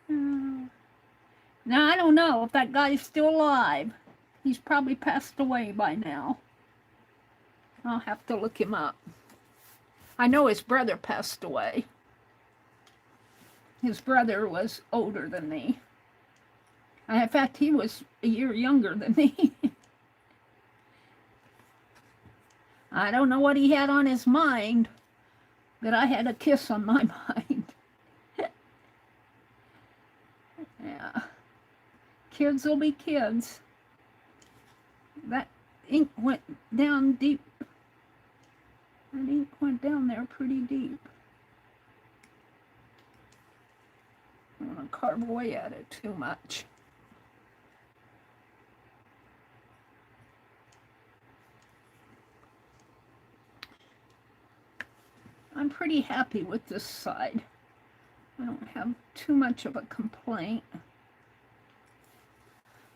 Now, I don't know if that guy's still alive. He's probably passed away by now. I'll have to look him up. I know his brother passed away. His brother was older than me. In fact, he was a year younger than me. I don't know what he had on his mind, but I had a kiss on my mind. Yeah. Kids will be kids. That ink went down deep. That ink went down there pretty deep. I don't want to carve away at it too much. I'm pretty happy with this side. I don't have too much of a complaint. I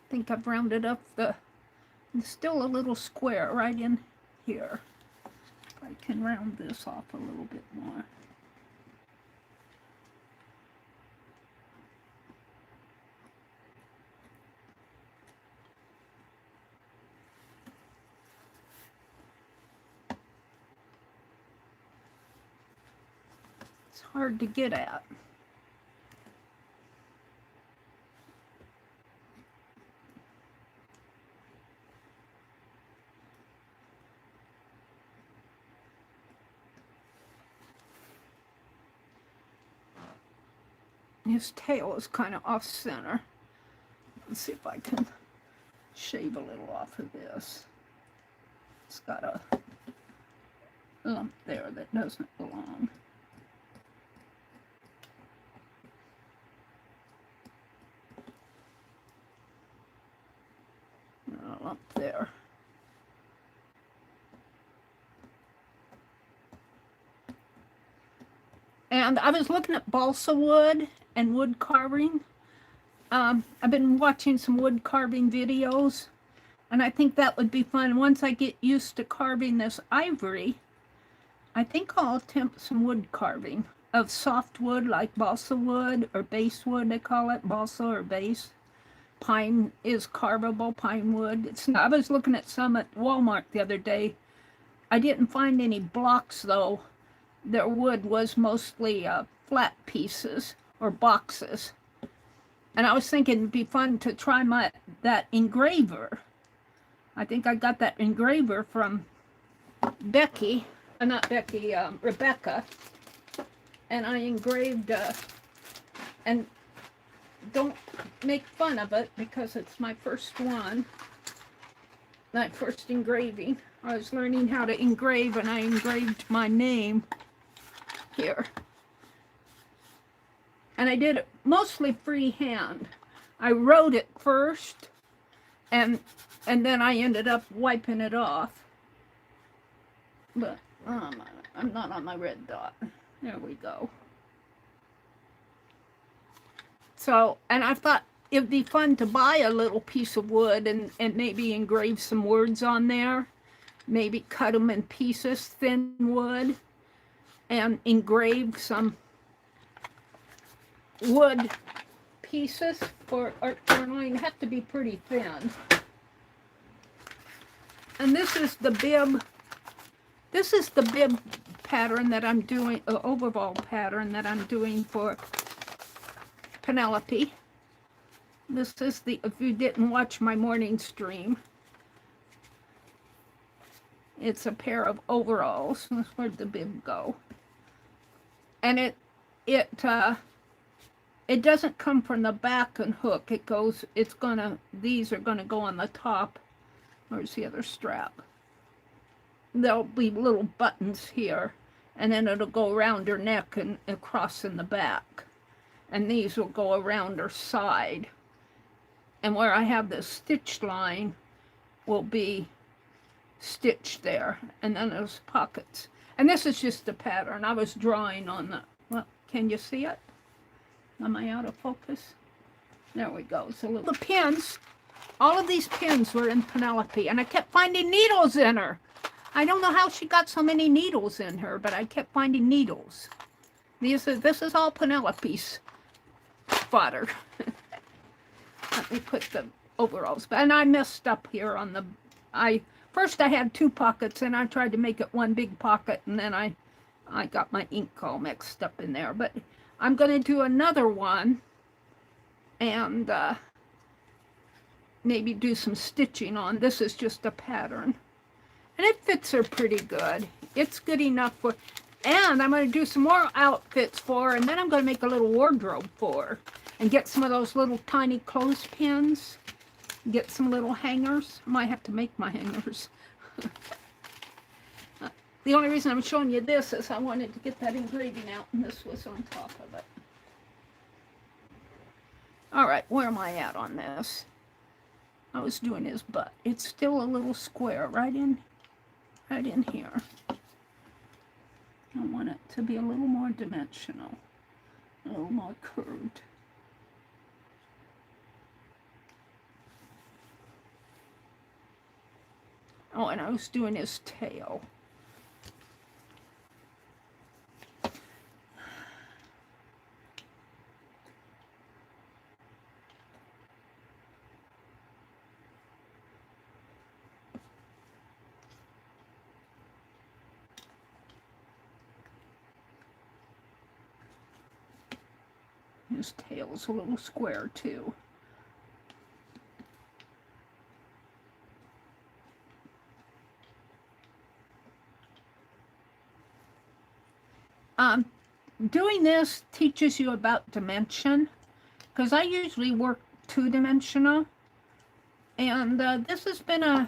think I've rounded up there's still a little square right in here. I can round this off a little bit more. It's hard to get at. His tail is kind of off center. Let's see if I can shave a little off of this. It's got a lump there that doesn't belong. A lump there. And I was looking at balsa wood and wood carving. I've been watching some wood carving videos, and I think that would be fun. Once I get used to carving this ivory, I think I'll attempt some wood carving of soft wood like balsa wood or basswood, they call it, balsa or bass. Pine is carvable, pine wood. I was looking at some at Walmart the other day. I didn't find any blocks though. Their wood was mostly flat pieces or boxes. And I was thinking it'd be fun to try that engraver. I think I got that engraver from Rebecca. And I engraved, and don't make fun of it because it's my first one. My first engraving. I was learning how to engrave, and I engraved my name here. And I did it mostly freehand. I wrote it first, and then I ended up wiping it off. but I'm not on my red dot. There we go. So, and I thought it'd be fun to buy a little piece of wood and maybe engrave some words on there. Maybe cut them in pieces, thin wood, and engrave some wood pieces for art journaling. Have to be pretty thin. And this is the bib. This is the bib pattern that I'm doing, overall pattern that I'm doing for Penelope. This is the, if you didn't watch my morning stream, it's a pair of overalls. Where'd the bib go? And it doesn't come from the back and hook. It goes, these are gonna go on the top. Where's the other strap? There'll be little buttons here, and then it'll go around her neck and across in the back. And these will go around her side. And where I have this stitch line will be stitched there. And then there's pockets. And this is just the pattern. I was drawing on the, well, can you see it? Am I out of focus? There we go. So the pins, all of these pins were in Penelope, and I kept finding needles in her. I don't know how she got so many needles in her, but I kept finding needles. This is all Penelope's fodder. Let me put the overalls. And I messed up here on the, first I had two pockets, and I tried to make it one big pocket, and then I got my ink all mixed up in there. But I'm going to do another one, and maybe do some stitching on. This is just a pattern. And it fits her pretty good. It's good enough for, and I'm going to do some more outfits for her, and then I'm going to make a little wardrobe for her. And get some of those little tiny clothespins. Get some little hangers. I might have to make my hangers. The only reason I'm showing you this is I wanted to get that engraving out, and this was on top of it. All right, where am I at on this? I was doing his butt. It's still a little square right in here. I want it to be a little more dimensional, a little more curved. Oh, and I was doing his tail. His tail's a little square too. Doing this teaches you about dimension, because I usually work two-dimensional, and this has been an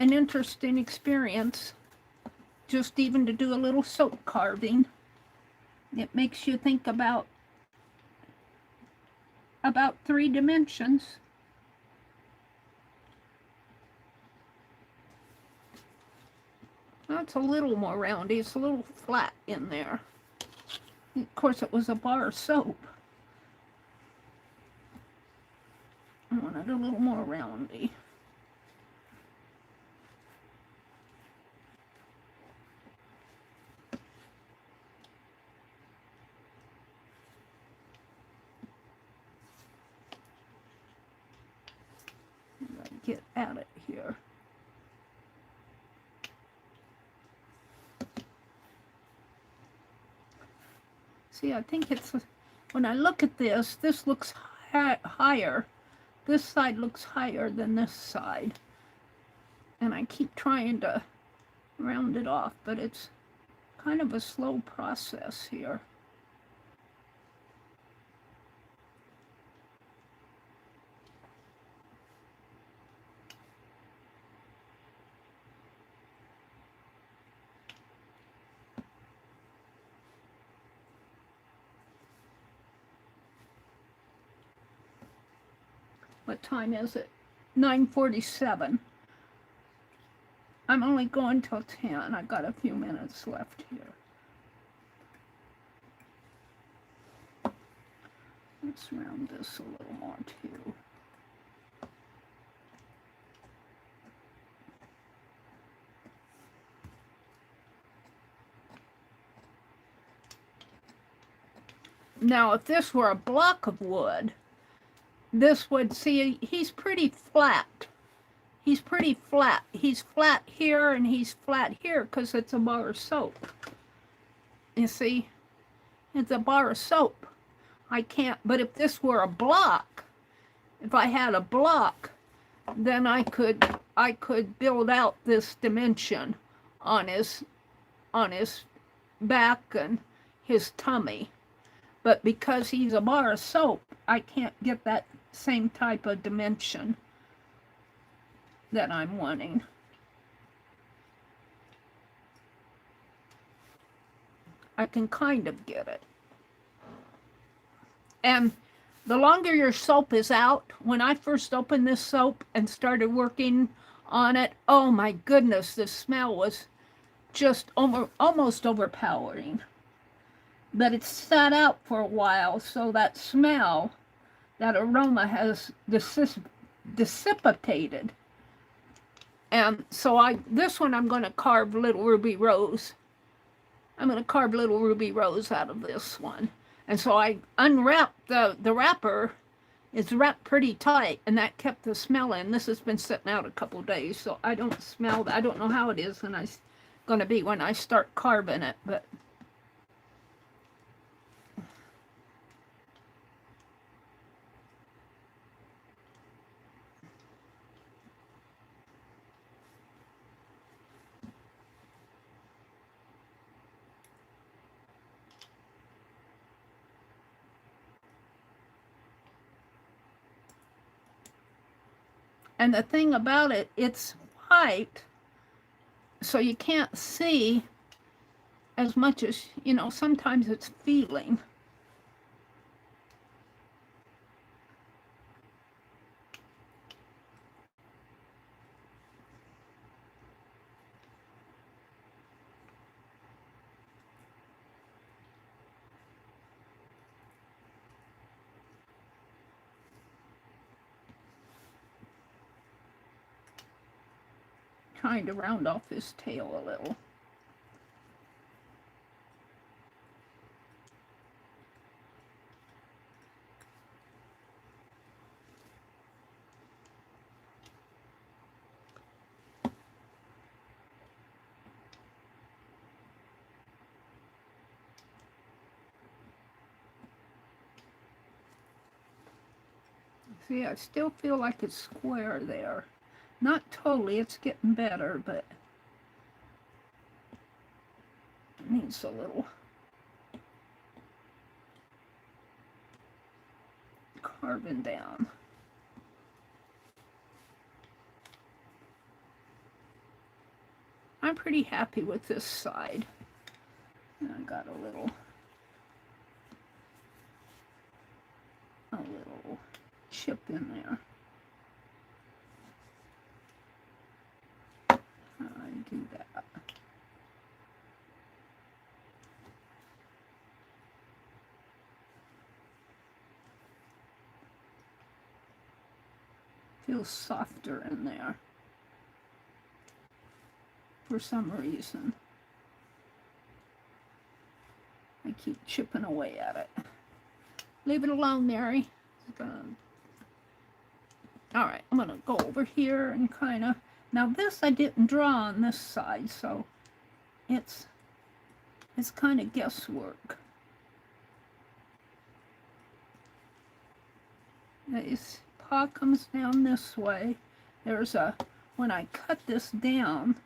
interesting experience, just even to do a little soap carving. It makes you think about 3 dimensions. That's a little more roundy. It's a little flat in there. Of course, it was a bar of soap. I want it a little more roundy. Get at it here. See, I think it's, when I look at this, this looks higher. This side looks higher than this side. And I keep trying to round it off, but it's kind of a slow process here. What time is it? 9:47. I'm only going till 10. I got a few minutes left here. Let's round this a little more too. Now, if this were a block of wood, this would, see, he's pretty flat. He's pretty flat. He's flat here and he's flat here because it's a bar of soap. You see, it's a bar of soap. I can't, but if this were a block, if I had a block, then I could build out this dimension on his back and his tummy. But because he's a bar of soap, I can't get that same type of dimension that I'm wanting. I can kind of get it. And the longer your soap is out, when I first opened this soap and started working on it, oh my goodness, the smell was just almost overpowering. But it's sat out for a while, so that smell, that aroma has dissipated. And so this one I'm going to carve little ruby rose. I'm going to carve little ruby rose out of this one. And so I unwrapped the wrapper. It's wrapped pretty tight, and that kept the smell in. This has been sitting out a couple days, so I don't smell that. I don't know how it is and it's going to be when I start carving it, but and the thing about it, it's white, so you can't see as much as, you know, sometimes it's feeling. Trying to round off his tail a little. See, I still feel like it's square there. Not totally, it's getting better, but it needs a little carving down. I'm pretty happy with this side. And I got a little chip in there. I do that. Feels softer in there for some reason. I keep chipping away at it. Leave it alone, Meri. Alright, I'm going to go over here and kind of... Now this I didn't draw on this side, so it's kind of guesswork. His paw comes down this way. When I cut this down,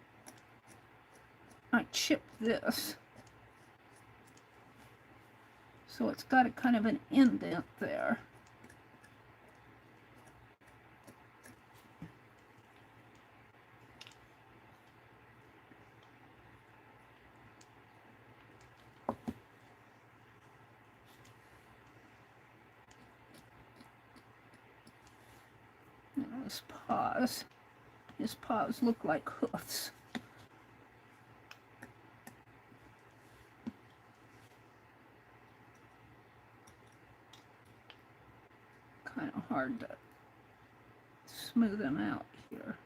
I chipped this. So it's got a kind of an indent there. His paws look like hoofs. hard to smooth them out here.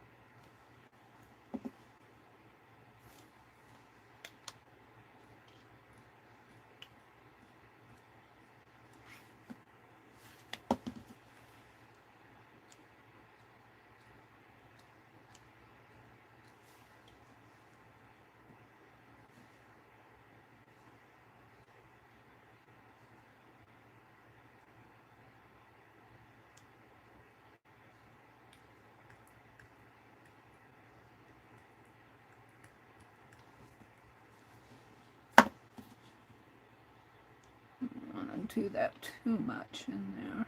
I don't want to do that too much in there.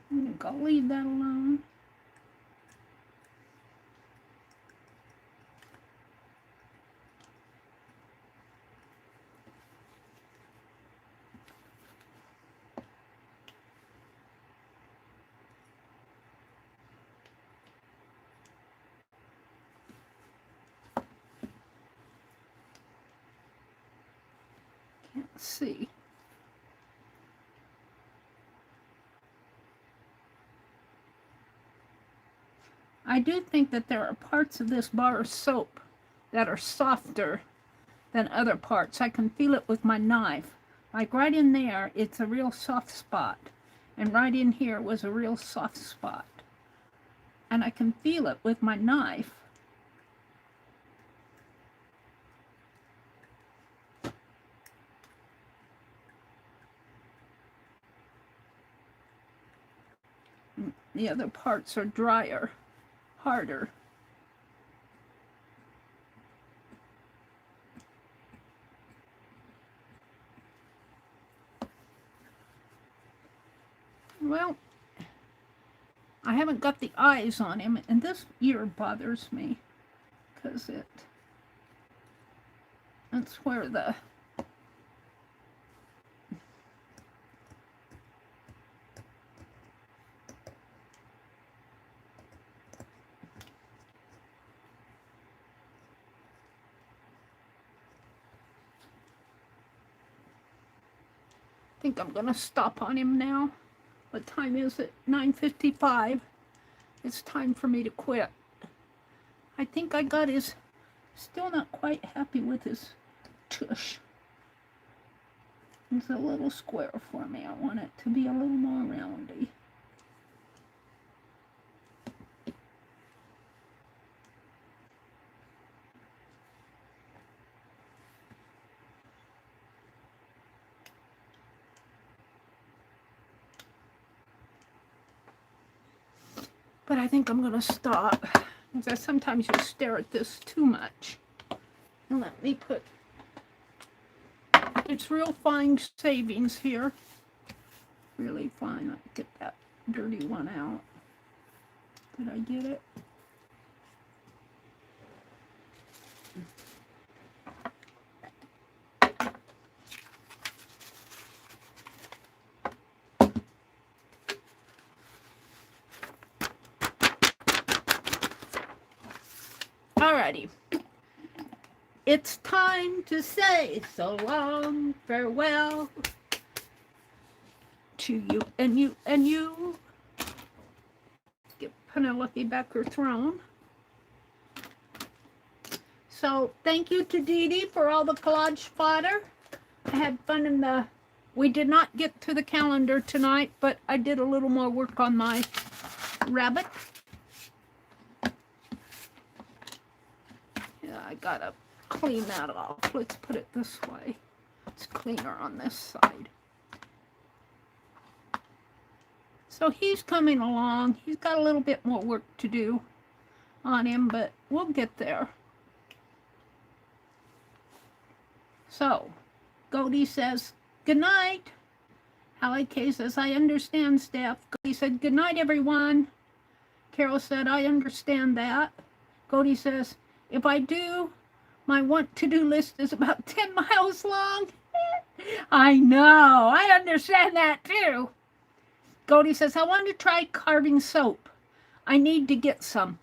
I think I'll leave that alone. Can't see. I do think that there are parts of this bar of soap that are softer than other parts. I can feel it with my knife. Like right in there, it's a real soft spot. And right in here was a real soft spot. And I can feel it with my knife. The other parts are drier, harder. Well, I haven't got the eyes on him, and this ear bothers me because that's where the I think I'm gonna stop on him now. What time is it? 9:55. It's time for me to quit. I think I got his, still not quite happy with his tush. It's a little square for me. I want it to be a little more roundy. But I think I'm going to stop, because sometimes you stare at this too much. And let me put, it's real fine savings here. Really fine. Let's get that dirty one out. Did I get it? Alrighty. It's time to say so long, farewell to you and you and you. Give Penelope back her throne. So thank you to Dede for all the collage fodder. I had fun in the, we did not get to the calendar tonight, but I did a little more work on my rabbit. I gotta clean that off. Let's put it this way. It's cleaner on this side. So he's coming along. He's got a little bit more work to do on him, but we'll get there. So, Goldie says, good night. Hallie K says, I understand, Steph. Goldie said, good night, everyone. Carol said, I understand that. Goldie says, if I do, my want-to-do list is about 10 miles long. I know. I understand that, too. Goldie says, I want to try carving soap. I need to get some.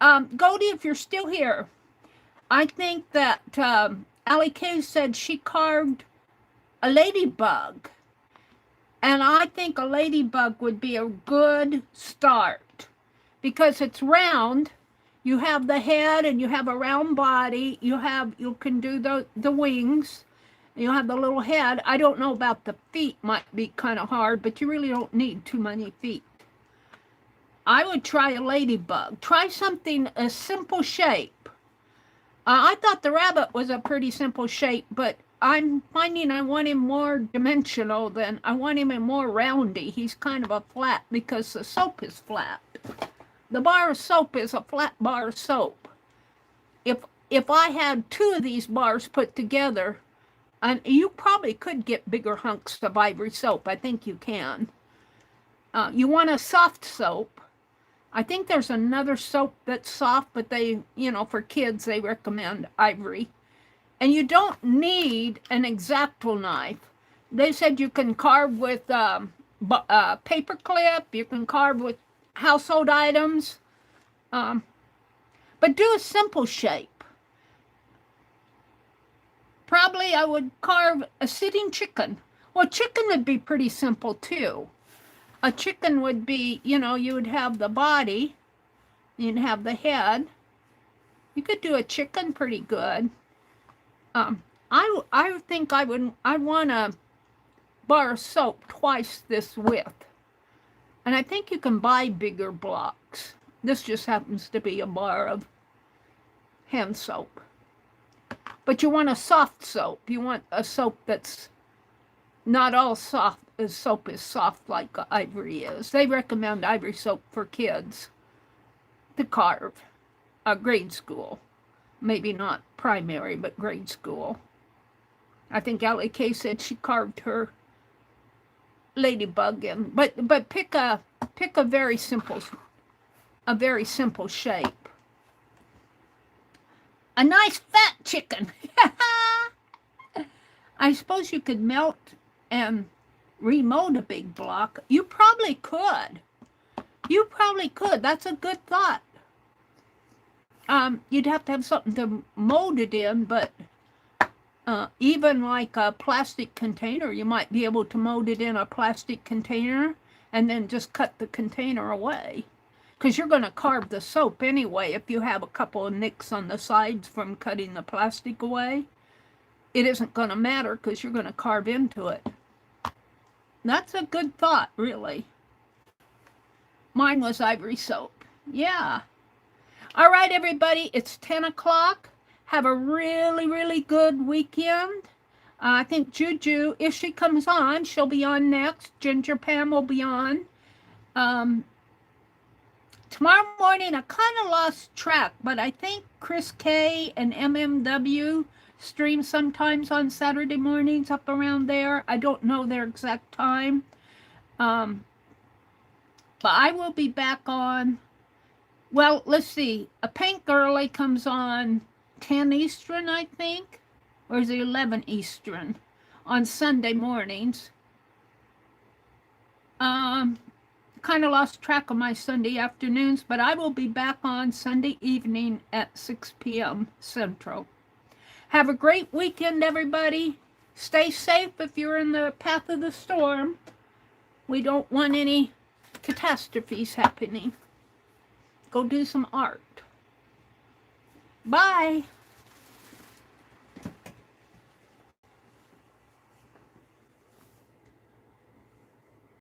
Goldie, if you're still here, I think that Allie Kay said she carved a ladybug. And I think a ladybug would be a good start because it's round. You have the head and you have a round body. You can do the wings. You have the little head. I don't know about the feet, might be kind of hard, but you really don't need too many feet. I would try a ladybug. Try something, a simple shape. I thought the rabbit was a pretty simple shape, but I'm finding I want him more dimensional than I want him more roundy. He's kind of a flat because the soap is flat. The bar of soap is a flat bar of soap. If I had two of these bars put together, and you probably could get bigger hunks of ivory soap. I think you can. You want a soft soap. I think there's another soap that's soft, but they, for kids, they recommend Ivory. And you don't need an X-Acto knife. They said you can carve with paper clip. You can carve with household items. But do a simple shape. Probably I would carve a sitting chicken. Well, chicken would be pretty simple too. A chicken would be, you would have the body. You'd have the head. You could do a chicken pretty good. I think I want a bar of soap twice this width. And I think you can buy bigger blocks. This just happens to be a bar of hand soap. But you want a soft soap. You want a soap that's not all soft. Soap is soft like Ivory is. They recommend Ivory soap for kids to carve. Grade school. Maybe not primary, but grade school. I think Allie Kay said she carved her ladybug in. But pick a very simple shape. A nice fat chicken. I suppose you could melt and remold a big block. You probably could. That's a good thought. You'd have to have something to mold it in, but even like a plastic container, you might be able to mold it in a plastic container and then just cut the container away. Because you're going to carve the soap anyway. If you have a couple of nicks on the sides from cutting the plastic away, it isn't going to matter because you're going to carve into it. That's a good thought, really. Mine was Ivory soap. Yeah. All right, everybody, it's 10 o'clock. Have a really, really good weekend. I think Juju, if she comes on, she'll be on next. Ginger Pam will be on. Tomorrow morning, I kind of lost track, but I think Chris K and MMW stream sometimes on Saturday mornings up around there. I don't know their exact time. But I will be back on, well, let's see. A Pink Girly comes on 10 Eastern, I think. Or is it 11 Eastern? On Sunday mornings. Kind of lost track of my Sunday afternoons, but I will be back on Sunday evening at 6 p.m. Central. Have a great weekend, everybody. Stay safe if you're in the path of the storm. We don't want any catastrophes happening. Go do some art. Bye.